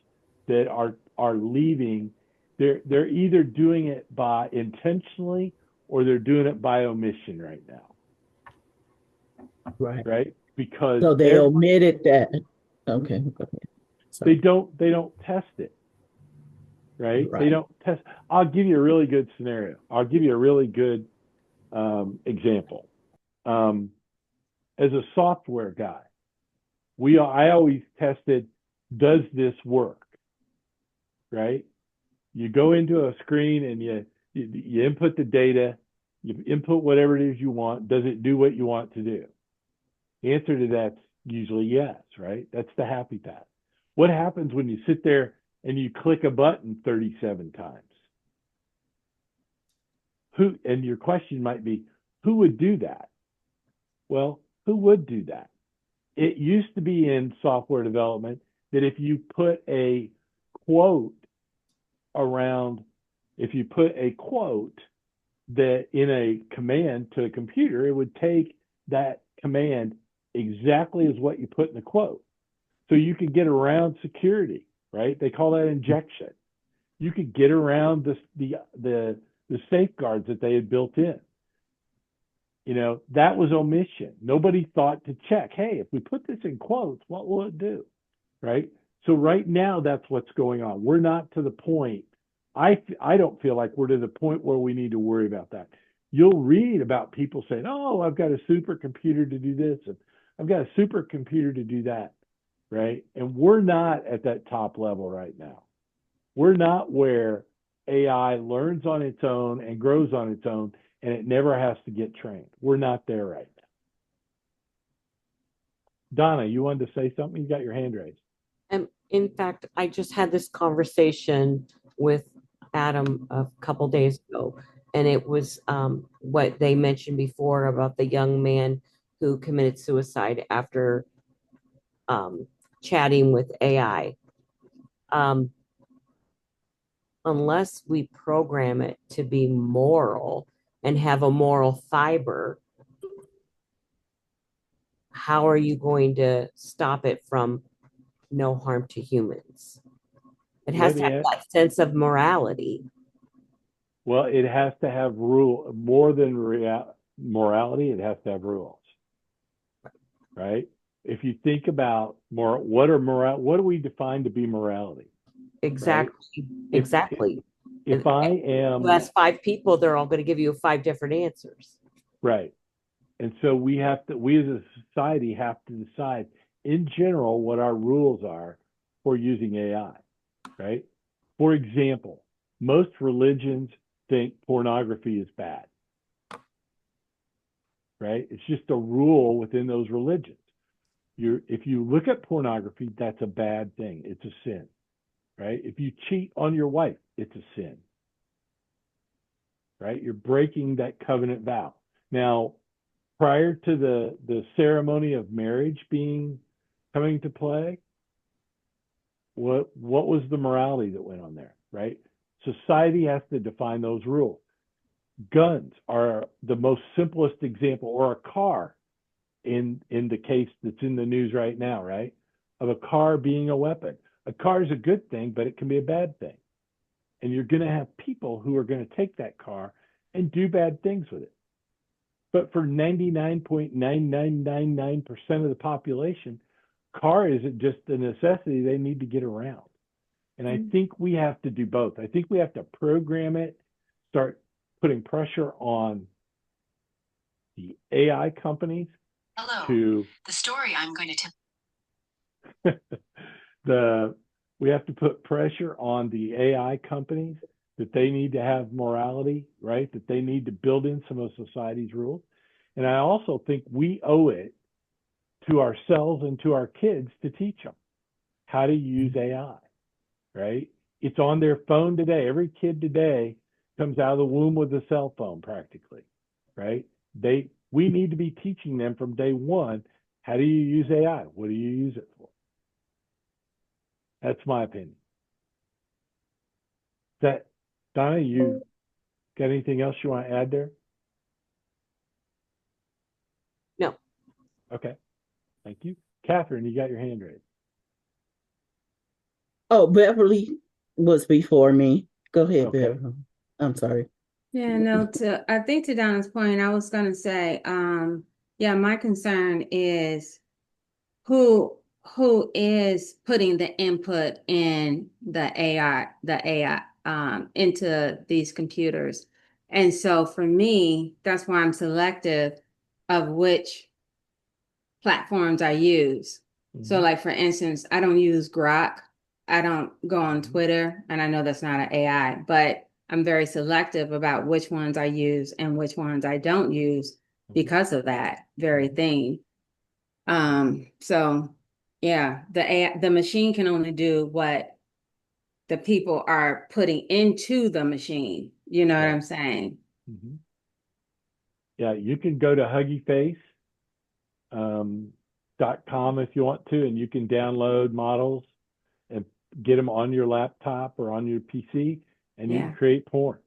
[SPEAKER 2] that are leaving. They're either doing it by intentionally or they're doing it by omission right now,
[SPEAKER 4] Right.
[SPEAKER 2] right? Because
[SPEAKER 4] So they omitted that. Okay. Go ahead.
[SPEAKER 2] they
[SPEAKER 4] Sorry.
[SPEAKER 2] don't test it, right? They
[SPEAKER 4] Right.
[SPEAKER 2] don't test. I'll give you a really good scenario. I'll give you a really good example. As a software guy, I always tested, does this work? Right? You go into a screen and you input the data, you input whatever it is you want. Does it do what you want to do? The answer to that's usually yes, right? That's the happy path. What happens when you sit there and you click a button 37 times? And your question might be, who would do that? Well, who would do that? It used to be in software development that if you put a quote that in a command to a computer, it would take that command exactly as what you put in the quote. So you could get around security, right? They call that injection. You could get around the safeguards that they had built in. That was omission. Nobody thought to check, hey, if we put this in quotes, what will it do? Right? So right now, that's what's going on. We're not to the point. I don't feel like we're to the point where we need to worry about that. You'll read about people saying, oh, I've got a supercomputer to do this, and I've got a supercomputer to do that, right? And we're not at that top level right now. We're not where AI learns on its own and grows on its own, and it never has to get trained. We're not there right now. Donna, you wanted to say something? You got your hand raised.
[SPEAKER 6] And in fact, I just had this conversation with Adam a couple days ago, and it was what they mentioned before about the young man who committed suicide after chatting with AI. Unless we program it to be moral and have a moral fiber, how are you going to stop it from no harm to humans? It has to have that sense of morality.
[SPEAKER 2] Well, it has to have more than morality. It has to have rules, right? If you think about what do we define to be morality?
[SPEAKER 6] Exactly.
[SPEAKER 2] Right?
[SPEAKER 6] Exactly.
[SPEAKER 2] If I am,
[SPEAKER 6] you ask 5 people, they're all going to give you 5 different answers.
[SPEAKER 2] Right. And so we as a society have to decide in general what our rules are for using AI, right? For example, most religions think pornography is bad, right? It's just a rule within those religions. If you look at pornography, that's a bad thing. It's a sin, right? If you cheat on your wife, it's a sin, right? You're breaking that covenant vow. Now, prior to the ceremony of marriage coming to play, what was the morality that went on there, right? Society has to define those rules. Guns are the most simplest example, or a car in the case that's in the news right now, right? Of a car being a weapon. A car is a good thing, but it can be a bad thing. And you're going to have people who are going to take that car and do bad things with it. But for 99.9999% of the population, car isn't just a necessity. They need to get around. And I think we have to do both. I think we have to program it, start putting pressure on the AI companies. Hello. The story I'm going to tell. We have to put pressure on the AI companies that they need to have morality, right? That they need to build in some of society's rules. And I also think we owe it to ourselves and to our kids to teach them how to use AI, right? It's on their phone today. Every kid today comes out of the womb with a cell phone practically, right? We need to be teaching them from day one, how do you use AI? What do you use it for? That's my opinion. That Donna, you got anything else you want to add there?
[SPEAKER 6] No.
[SPEAKER 2] Okay. Thank you. Catherine, you got your hand raised.
[SPEAKER 16] Oh, Beverly was before me. Go ahead,
[SPEAKER 2] Okay.
[SPEAKER 16] Beverly. I'm sorry.
[SPEAKER 13] Yeah, no, I think to Donna's point, I was gonna say, yeah, my concern is who is putting the input in the AI, into these computers. And so for me, that's why I'm selective of which platforms I use. So like for instance, I don't use Grok. I don't go on Twitter, and I know that's not an AI, but I'm very selective about which ones I use and which ones I don't use because of that very thing. So yeah, the machine can only do what the people are putting into the machine. You know what I'm saying?
[SPEAKER 2] Mm-hmm. Yeah, you can go to huggyface.com if you want to, and you can download models and get them on your laptop or on your PC, and you
[SPEAKER 13] Yeah.
[SPEAKER 2] can create porn.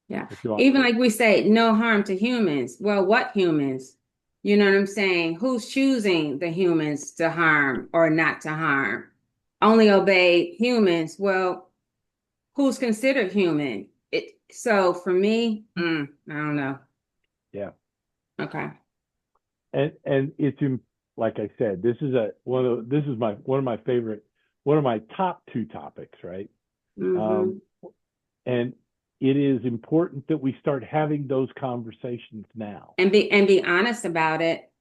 [SPEAKER 13] Yeah.
[SPEAKER 2] If you want
[SPEAKER 13] Even
[SPEAKER 2] to.
[SPEAKER 13] like we say, no harm to humans. Well, what humans? You know what I'm saying? Who's choosing the humans to harm or not to harm? Only obey humans. Well, who's considered human? So for me, I don't know.
[SPEAKER 2] Yeah.
[SPEAKER 13] Okay.
[SPEAKER 2] And it's like I said, this is one of my top two topics, right?
[SPEAKER 13] Mm-hmm.
[SPEAKER 2] And it is important that we start having those conversations now.
[SPEAKER 13] And be honest about it.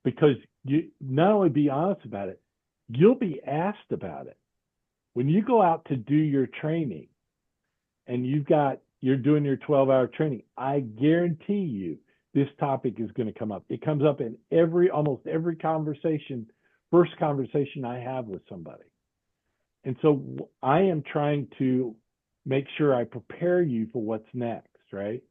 [SPEAKER 2] Because you not only be honest about it, you'll be asked about it. When you go out to do your training and you're doing your 12-hour training, I guarantee you this topic is going to come up. It comes up in almost every first conversation I have with somebody. And so I am trying to make sure I prepare you for what's next, right?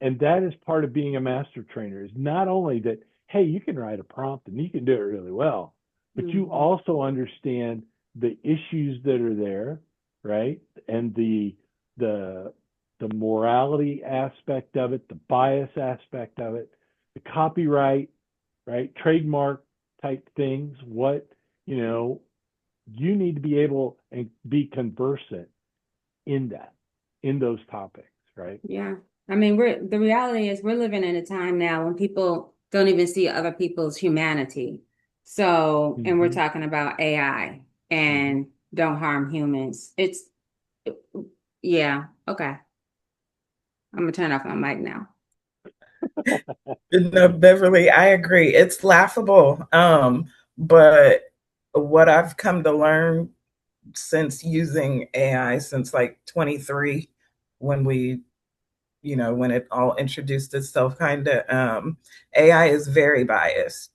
[SPEAKER 2] And that is part of being a master trainer, is not only that, hey, you can write a prompt and you can do it really well, but you also understand the issues that are there, right? And the morality aspect of it, the bias aspect of it, the copyright, right? Trademark type things, you need to be able and be conversant in those topics, right?
[SPEAKER 13] Yeah. I mean, the reality is we're living in a time now when people don't even see other people's humanity. So, and we're talking about AI and don't harm humans. Yeah, okay. I'm gonna turn off my mic now.
[SPEAKER 5] No, Beverly, I agree. It's laughable. But what I've come to learn since using AI since like 23, when when it all introduced itself, kind of, AI is very biased.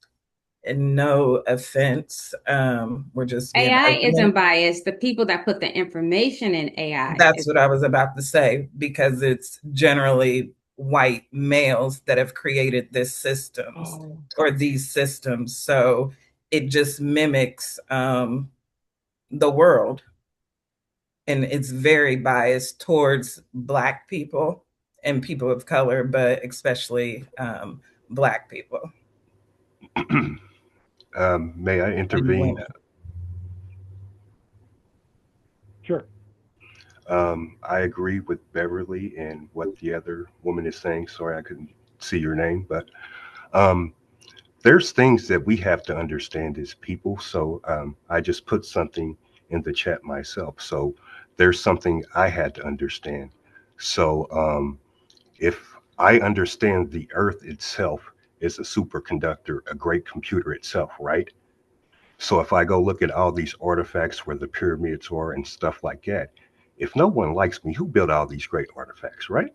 [SPEAKER 5] And no offense, we're just being
[SPEAKER 13] AI isn't
[SPEAKER 5] open.
[SPEAKER 13] biased. The people that put the information in AI
[SPEAKER 5] That's
[SPEAKER 13] is.
[SPEAKER 5] what I was about to say, because it's generally white males that have created this systems or these systems. So it just mimics the world. And it's very biased towards Black people and people of color, but especially Black people.
[SPEAKER 9] May I intervene?
[SPEAKER 2] Sure.
[SPEAKER 9] I agree with Beverly and what the other woman is saying. Sorry, I couldn't see your name, but there's things that we have to understand as people. So I just put something in the chat myself. So there's something I had to understand. So if I understand the earth itself is a superconductor, a great computer itself, right? So if I go look at all these artifacts where the pyramids are and stuff like that, if no one likes me, who built all these great artifacts, right?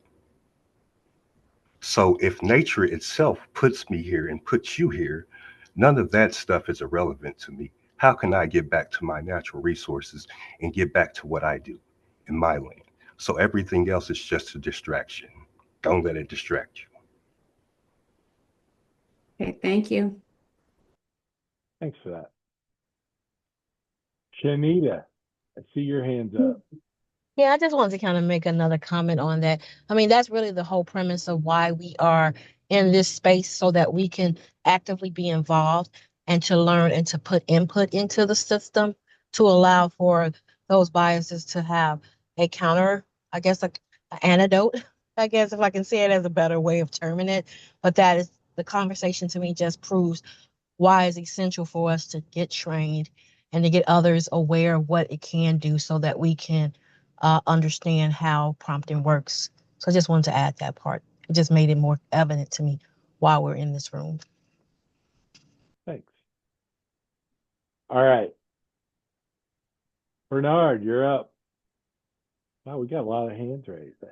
[SPEAKER 9] So if nature itself puts me here and puts you here, none of that stuff is irrelevant to me. How can I get back to my natural resources and get back to what I do? in my lane. So everything else is just a distraction. Don't let it distract you.
[SPEAKER 13] Okay, thank you.
[SPEAKER 2] Thanks for that. Shanita, I see your hands up.
[SPEAKER 8] Yeah, I just wanted to kind of make another comment on that. I mean, that's really the whole premise of why we are in this space so that we can actively be involved and to learn and to put input into the system to allow for those biases to have a counter, I guess, like an antidote, I guess, if I can say it as a better way of terming it. But that is the conversation to me just proves why it's essential for us to get trained and to get others aware of what it can do so that we can understand how prompting works. So I just wanted to add that part. It just made it more evident to me while we're in this room.
[SPEAKER 2] Thanks. All right. Bernard, you're up. Wow, we got a lot of hands raised.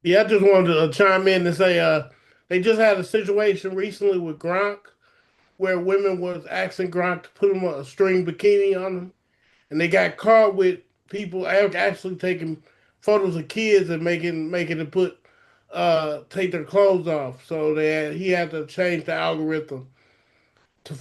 [SPEAKER 12] Yeah, I just wanted to chime in and say they just had a situation recently with Gronk where women was asking Gronk to put him a string bikini on them, and they got caught with people actually taking photos of kids and making it put take their clothes off. So he had to change the algorithm to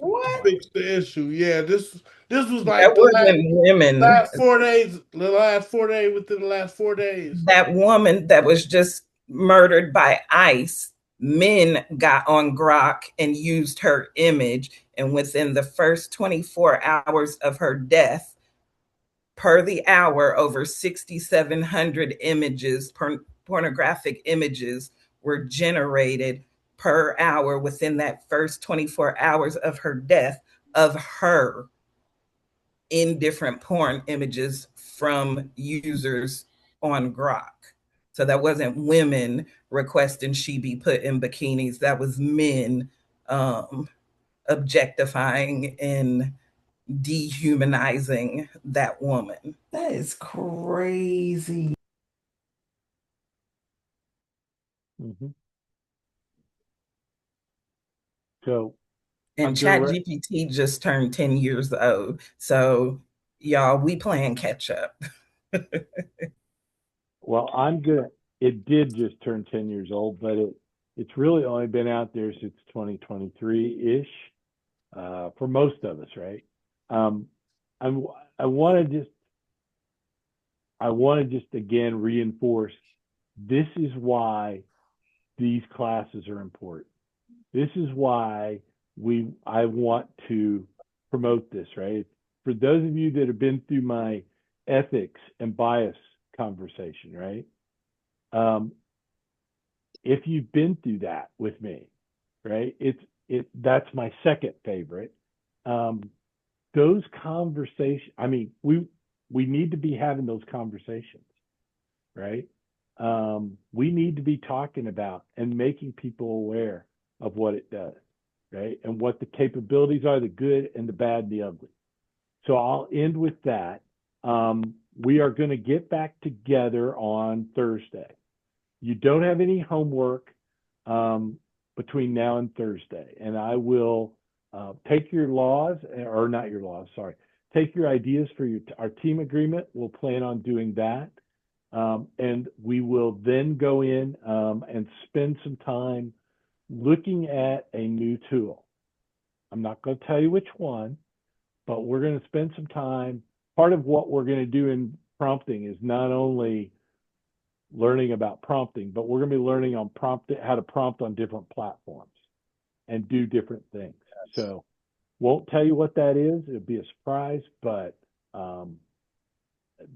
[SPEAKER 12] to
[SPEAKER 5] What?
[SPEAKER 12] fix the issue. Yeah, this was
[SPEAKER 5] That
[SPEAKER 12] like
[SPEAKER 5] wasn't women.
[SPEAKER 12] last 4 days, the last 4 days within the last 4 days.
[SPEAKER 5] That woman that was just murdered by ICE, men got on Grok and used her image. And within the first 24 hours of her death, per the hour, over 6,700 images, pornographic images, were generated per hour within that first 24 hours of her death of her in different porn images from users on Grok. So that wasn't women requesting she be put in bikinis. That was men objectifying and dehumanizing that woman.
[SPEAKER 14] That is crazy.
[SPEAKER 2] Mm-hmm. So
[SPEAKER 5] And ChatGPT just turned 10 years old. So y'all, we playing catch up.
[SPEAKER 2] well, it did just turn 10 years old, but it's really only been out there since 2023-ish, for most of us, right? Um, I want to just again reinforce this is why these classes are important. This is why I want to promote this, right? For those of you that have been through my ethics and bias conversation, right? If you've been through that with me, right? That's my second favorite. Those conversations, I mean, we need to be having those conversations, right? We need to be talking about and making people aware of what it does, right? And what the capabilities are, the good and the bad and the ugly. So I'll end with that. We are going to get back together on Thursday. You don't have any homework between now and Thursday, and I will take your laws, or not your laws, sorry, take your ideas for our team agreement. We'll plan on doing that. And we will then go in and spend some time looking at a new tool. I'm not going to tell you which one, but we're going to spend some time. Part of what we're going to do in prompting is not only learning about prompting, but we're going to be learning on how to prompt on different platforms and do different things. So won't tell you what that is. It'll be a surprise, but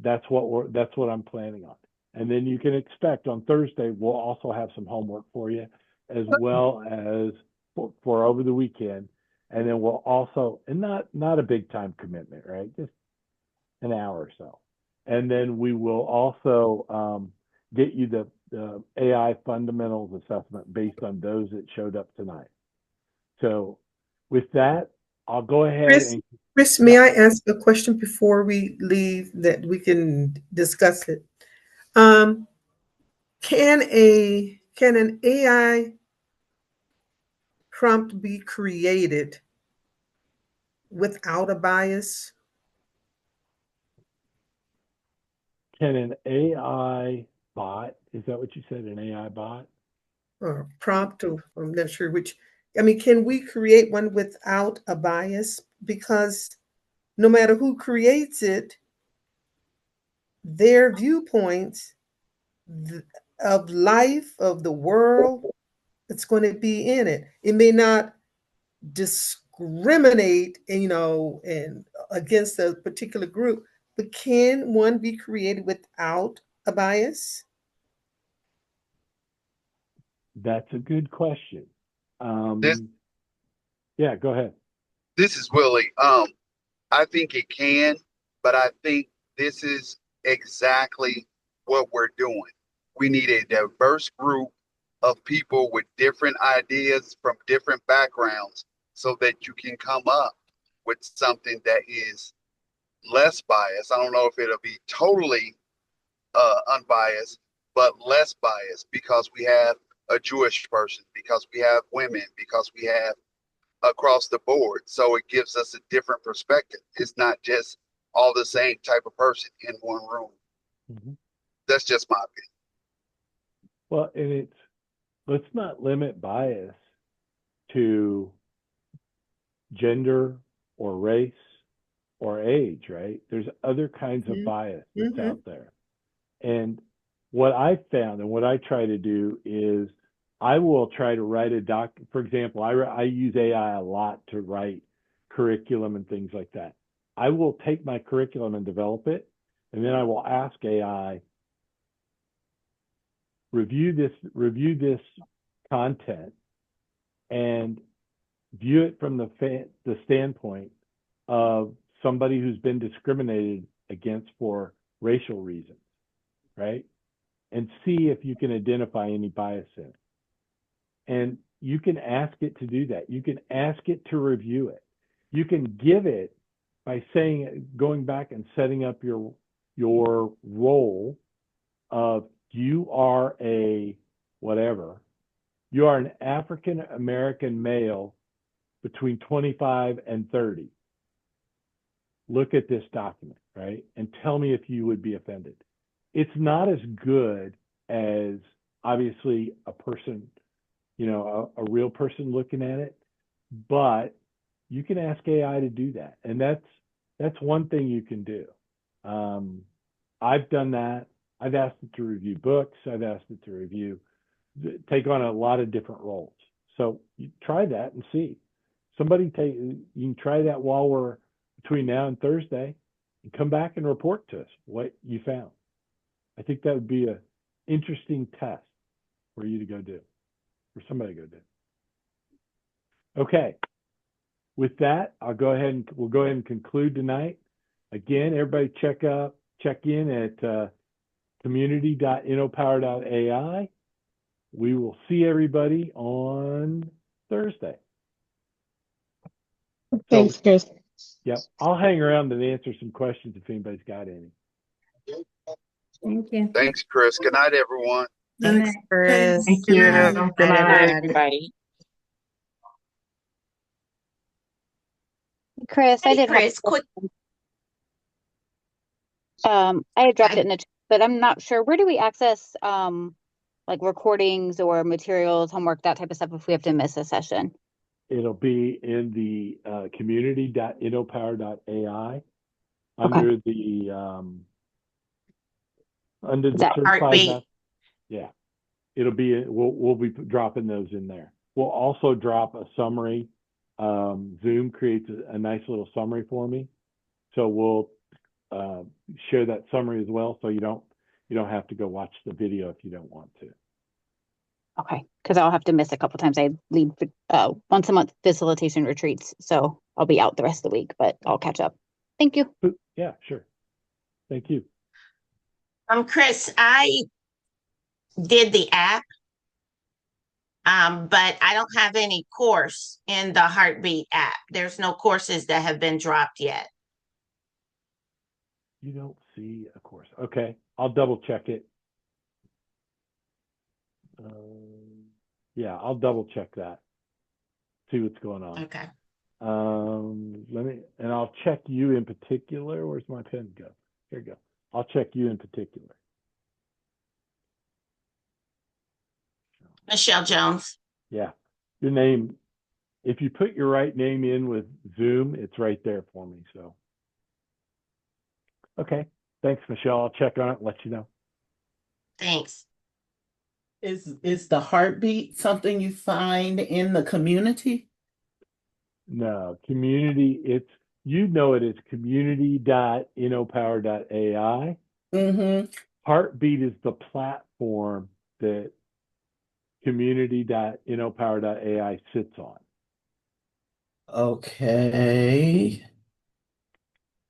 [SPEAKER 2] that's what I'm planning on. And then you can expect on Thursday, we'll also have some homework for you as well as for over the weekend. And then we'll also, and not a big time commitment, right? Just an hour or so. And then we will also get you the AI fundamentals assessment based on those that showed up tonight. So with that, I'll go ahead
[SPEAKER 17] Chris, may I ask a question before we leave that we can discuss it? Can an AI prompt be created without a bias?
[SPEAKER 2] can an AI bot, is that what you said, an AI bot?
[SPEAKER 17] Or prompt, or I'm not sure which. I mean, can we create one without a bias? Because no matter who creates it, their viewpoints of life, of the world, it's going to be in it. It may not discriminate, and against a particular group, but can one be created without a bias?
[SPEAKER 2] That's a good question.
[SPEAKER 18] This
[SPEAKER 2] Yeah, go ahead.
[SPEAKER 18] this is Willie. I think it can, but I think this is exactly what we're doing. We need a diverse group of people with different ideas from different backgrounds so that you can come up with something that is less biased. I don't know if it'll be totally unbiased, but less biased because we have a Jewish person, because we have women, because we have across the board. So it gives us a different perspective. It's not just all the same type of person in one room.
[SPEAKER 2] Mm-hmm.
[SPEAKER 18] That's just my opinion.
[SPEAKER 2] Well, and let's not limit bias to gender or race or age, right? There's other kinds of bias that's out there. And what I found and what I try to do is I will try to write a doc. For example, I use AI a lot to write curriculum and things like that. I will take my curriculum and develop it, and then I will ask AI, review this content and view it from the standpoint of somebody who's been discriminated against for racial reasons, right? And see if you can identify any bias in it. And you can ask it to do that. You can ask it to review it. You can give it by saying, going back and setting up your role of you are a whatever. You are an African American male between 25 and 30. Look at this document, right? And tell me if you would be offended. It's not as good as obviously a person, a real person looking at it, but you can ask AI to do that. And that's one thing you can do. I've done that. I've asked it to review books. I've asked it to take on a lot of different roles. So you try that and see. You can try that while we're between now and Thursday and come back and report to us what you found. I think that would be an interesting test for you to go do, for somebody to go do. Okay. With that, we'll go ahead and conclude tonight. Again, everybody check in at community.innopower.ai. We will see everybody on Thursday.
[SPEAKER 4] Thanks, Chris.
[SPEAKER 2] Yep. I'll hang around and answer some questions if anybody's got any.
[SPEAKER 13] Thank you.
[SPEAKER 18] Thanks, Chris. Good night, everyone.
[SPEAKER 3] Thanks, Chris.
[SPEAKER 10] Thank
[SPEAKER 3] Good
[SPEAKER 10] you.
[SPEAKER 3] night.
[SPEAKER 10] Good night, everybody.
[SPEAKER 19] Chris, I
[SPEAKER 10] Hey,
[SPEAKER 19] did have
[SPEAKER 10] Chris, quick.
[SPEAKER 19] I had dropped it in the chat, but I'm not sure. Where do we access like recordings or materials, homework, that type of stuff if we have to miss a session?
[SPEAKER 2] It'll be in the community.innopower.ai under the certified
[SPEAKER 10] Heartbeat.
[SPEAKER 2] Yeah. It'll be we'll be dropping those in there. We'll also drop a summary. Zoom creates a nice little summary for me. So we'll share that summary as well, so you don't have to go watch the video if you don't want to.
[SPEAKER 19] Okay, because I'll have to miss a couple times. I lead once a month facilitation retreats, so I'll be out the rest of the week, but I'll catch up. Thank you.
[SPEAKER 2] Yeah, sure. Thank you.
[SPEAKER 10] Chris, I did the app, but I don't have any course in the Heartbeat app. There's no courses that have been dropped yet.
[SPEAKER 2] You don't see a course. Okay, I'll double check it. Yeah, I'll double check that. See what's going on.
[SPEAKER 10] Okay.
[SPEAKER 2] And I'll check you in particular. Where's my pen go? Here you go. I'll check you in particular.
[SPEAKER 10] Michelle Jones.
[SPEAKER 2] Yeah. Your name, if you put your right name in with Zoom, it's right there for me. So, okay. Thanks, Michelle. I'll check on it and let you know.
[SPEAKER 10] Thanks.
[SPEAKER 16] Is the heartbeat something you find in the community?
[SPEAKER 2] No, community, it's, you know it as community.innopower.ai.
[SPEAKER 16] Mm-hmm.
[SPEAKER 2] Heartbeat is the platform that community.innopower.ai sits on.
[SPEAKER 16] Okay.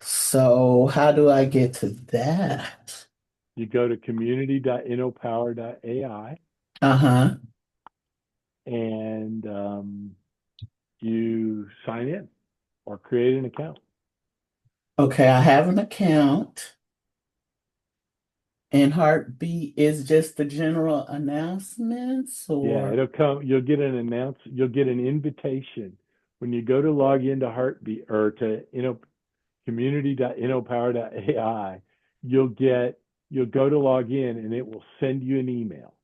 [SPEAKER 16] So how do I get to that?
[SPEAKER 2] You go to community.innopower.ai
[SPEAKER 16] Uh-huh.
[SPEAKER 2] and you sign in or create an account.
[SPEAKER 16] Okay, I have an account. And Heartbeat is just the general announcements
[SPEAKER 2] Yeah,
[SPEAKER 16] or
[SPEAKER 2] it'll come, you'll get an invitation when you go to log into Heartbeat or to community.innopower.ai, you'll go to log in and it will send you an email.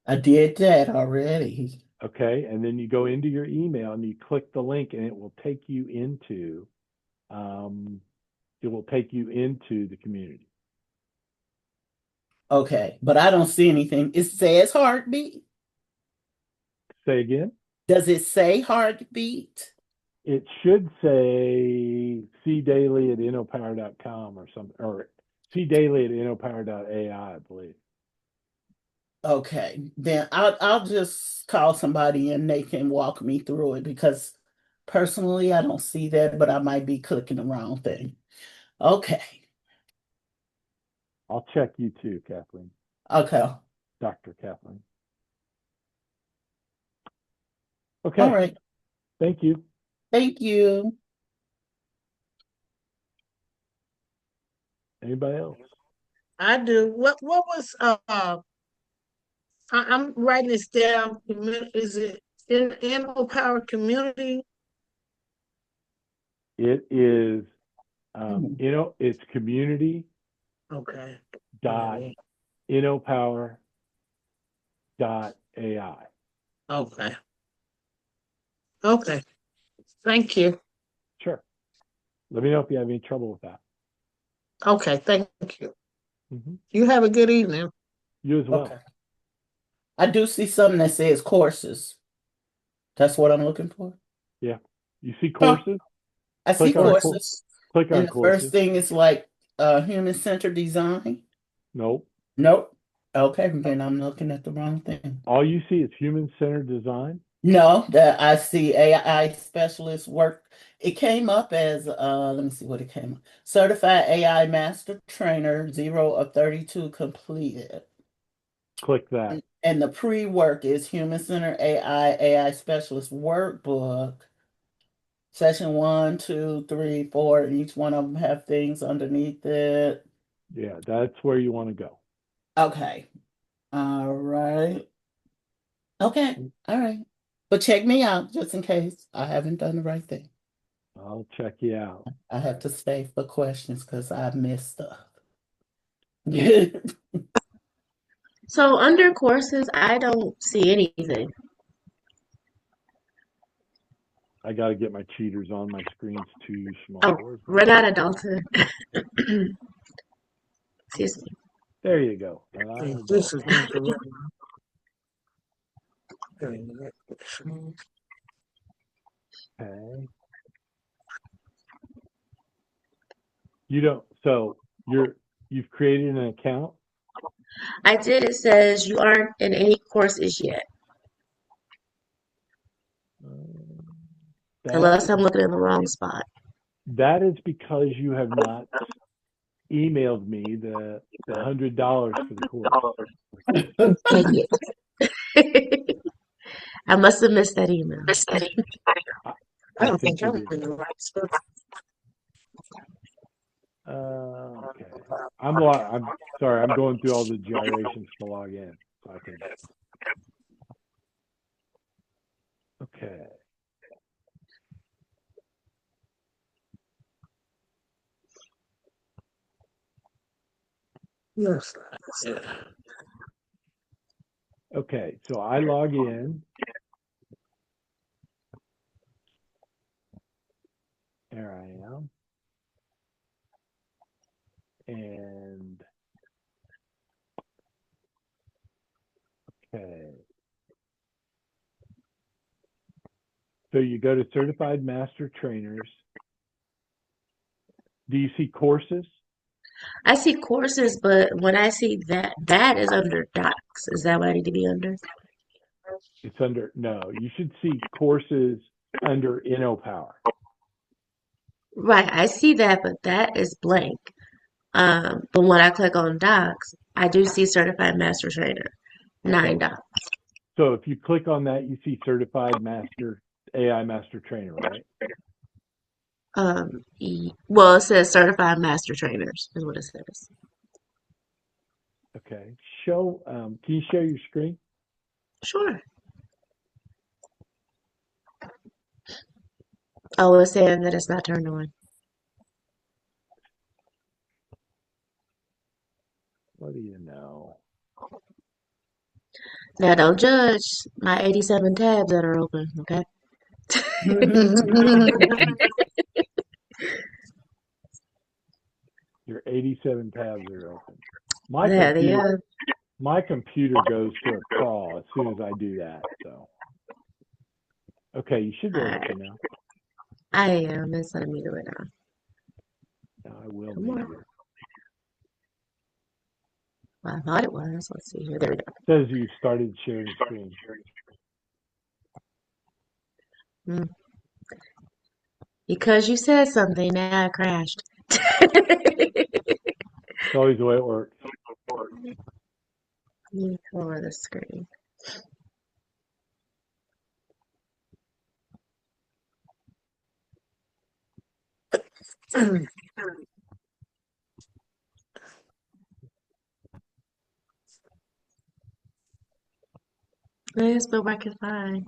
[SPEAKER 16] I did that already.
[SPEAKER 2] Okay, and then you go into your email and you click the link and it will take you into the community.
[SPEAKER 16] Okay, but I don't see anything. It says Heartbeat.
[SPEAKER 2] Say again?
[SPEAKER 16] Does it say Heartbeat?
[SPEAKER 2] It should say see daily at innopower.com or something, or see daily at innopower.ai, I believe.
[SPEAKER 16] Okay, then I'll just call somebody and they can walk me through it because personally I don't see that, but I might be clicking the wrong thing. Okay.
[SPEAKER 2] I'll check you too, Kathleen.
[SPEAKER 16] Okay.
[SPEAKER 2] Dr. Kathleen.
[SPEAKER 16] All
[SPEAKER 2] Okay.
[SPEAKER 16] right.
[SPEAKER 2] Thank you.
[SPEAKER 16] Thank you.
[SPEAKER 2] Anybody else?
[SPEAKER 12] I do. What was I'm writing this down. Is it in Animal Power Community?
[SPEAKER 2] It is it's community
[SPEAKER 12] Okay.
[SPEAKER 2] dot innopower dot AI.
[SPEAKER 12] Okay. Okay. Thank you.
[SPEAKER 2] Sure. Let me know if you have any trouble with that.
[SPEAKER 12] Okay. Thank you.
[SPEAKER 2] Mm-hmm.
[SPEAKER 12] You have a good evening.
[SPEAKER 2] You as well.
[SPEAKER 16] Okay. I do see something that says courses. That's what I'm looking for.
[SPEAKER 2] Yeah. You see courses?
[SPEAKER 16] I see courses.
[SPEAKER 2] Click on
[SPEAKER 16] And the
[SPEAKER 2] courses.
[SPEAKER 16] first thing is like human-centered design.
[SPEAKER 2] Nope.
[SPEAKER 16] Nope. Okay, then I'm looking at the wrong thing.
[SPEAKER 2] All you see is human-centered design?
[SPEAKER 16] No, that I see AI specialist work. It came up as let me see what it came up. Certified AI Master Trainer, 0 of 32 completed.
[SPEAKER 2] Click that.
[SPEAKER 16] And the pre-work is Human-Centered AI Specialist Workbook. Session 1, 2, 3, 4, and each one of them have things underneath it.
[SPEAKER 2] Yeah, that's where you want to go.
[SPEAKER 16] Okay. All right. Okay. All right. But check me out just in case I haven't done the right thing.
[SPEAKER 2] I'll check you out.
[SPEAKER 16] I have to stay for questions because I missed stuff.
[SPEAKER 3] So under courses, I don't see anything.
[SPEAKER 2] I got to get my cheaters on. My screen's too small.
[SPEAKER 3] Oh, Renata Dalton. Excuse me.
[SPEAKER 2] There you go.
[SPEAKER 12] This is not the right
[SPEAKER 2] Okay. You don't, so you've created an account?
[SPEAKER 3] I did. It says you aren't in any courses yet. Unless I'm looking in the wrong spot.
[SPEAKER 2] That is because you have not emailed me the $100 for the course.
[SPEAKER 3] Dang it. I must have missed that email.
[SPEAKER 12] I don't think I'm in the right spot.
[SPEAKER 2] Okay. I'm sorry. I'm going through all the gyrations to log in so I can. Okay.
[SPEAKER 12] Yes.
[SPEAKER 2] Okay, so I log in. There I am. And okay. So you go to Certified Master Trainers. Do you see courses?
[SPEAKER 20] I see courses, but when I see that is under docs. Is that what I need to be under?
[SPEAKER 2] It's under, no, you should see courses under InnoPower.
[SPEAKER 20] Right, I see that, but that is blank. But when I click on docs, I do see certified master trainer, 9 docs.
[SPEAKER 2] So if you click on that, you see Certified Master AI Master Trainer, right?
[SPEAKER 20] Well, it says certified master trainers is what it says.
[SPEAKER 2] Okay. Can you show your screen?
[SPEAKER 20] Sure. Oh, it's saying that it's not turned on.
[SPEAKER 2] What do you know?
[SPEAKER 20] Now, don't judge my 87 tabs that are open, okay?
[SPEAKER 2] Your 87 tabs are open.
[SPEAKER 20] Yeah.
[SPEAKER 2] My computer goes to a crawl as soon as I do that. So, okay, you should be able to now.
[SPEAKER 20] I am. It's letting me do it now.
[SPEAKER 2] Now I will
[SPEAKER 20] Come
[SPEAKER 2] mute
[SPEAKER 20] on.
[SPEAKER 2] you.
[SPEAKER 20] Well, I thought it was. Let's see here. There we go.
[SPEAKER 2] It says you started sharing screen.
[SPEAKER 20] Because you said something, now it crashed.
[SPEAKER 2] It's always the way it works.
[SPEAKER 20] Let me lower the screen. It's been working fine.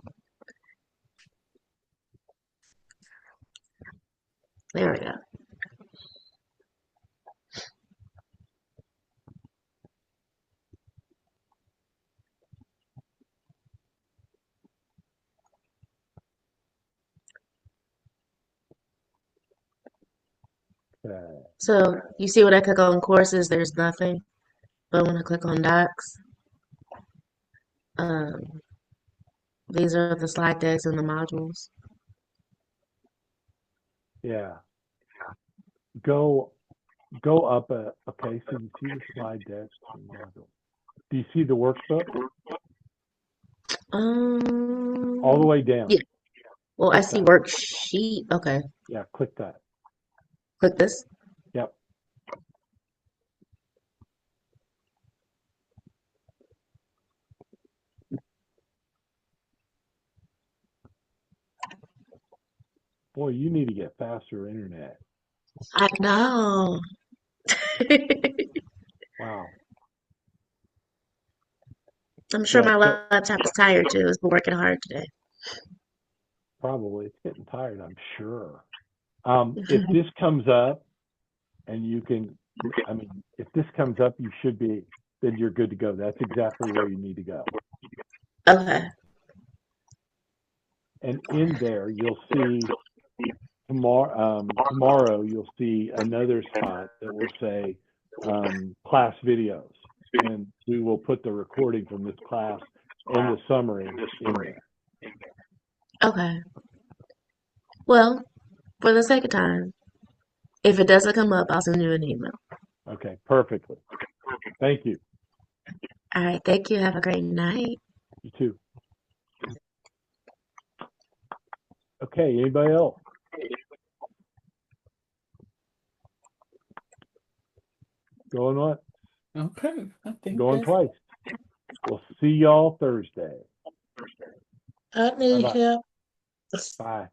[SPEAKER 20] There we go.
[SPEAKER 2] Okay.
[SPEAKER 20] So you see when I click on courses, there's nothing. But when I click on docs, um, these are the slide decks and the modules.
[SPEAKER 2] Yeah. Go up okay, so you see the slide deck and module. Do you see the workbook? All the way down.
[SPEAKER 20] Yeah. Well, I
[SPEAKER 2] Click
[SPEAKER 20] see
[SPEAKER 2] that.
[SPEAKER 20] worksheet. Okay.
[SPEAKER 2] Yeah, click that.
[SPEAKER 20] Click this.
[SPEAKER 2] Yep. Boy, you need to get faster internet.
[SPEAKER 20] I know.
[SPEAKER 2] Wow.
[SPEAKER 20] I'm sure
[SPEAKER 2] Yeah,
[SPEAKER 20] my
[SPEAKER 2] so
[SPEAKER 20] laptop is tired too. It's been working hard today.
[SPEAKER 2] probably it's getting tired, I'm sure. If this comes up and you can, if this comes up, then you're good to go. That's exactly where you need to go.
[SPEAKER 20] Okay.
[SPEAKER 2] And in there, you'll see tomorrow you'll see another spot that will say class videos, and we will put the recording from this class and the summary in there.
[SPEAKER 20] Okay. Well, for the sake of time, if it doesn't come up, I'll send you an email.
[SPEAKER 2] Okay, perfectly. Thank you.
[SPEAKER 20] All right. Thank you. Have a great night.
[SPEAKER 2] You too. Okay, anybody else? Going on?
[SPEAKER 16] Okay, I think
[SPEAKER 2] Going
[SPEAKER 16] that's
[SPEAKER 2] twice. We'll see y'all Thursday.
[SPEAKER 12] I need
[SPEAKER 2] Bye-bye.
[SPEAKER 12] help.
[SPEAKER 2] Bye.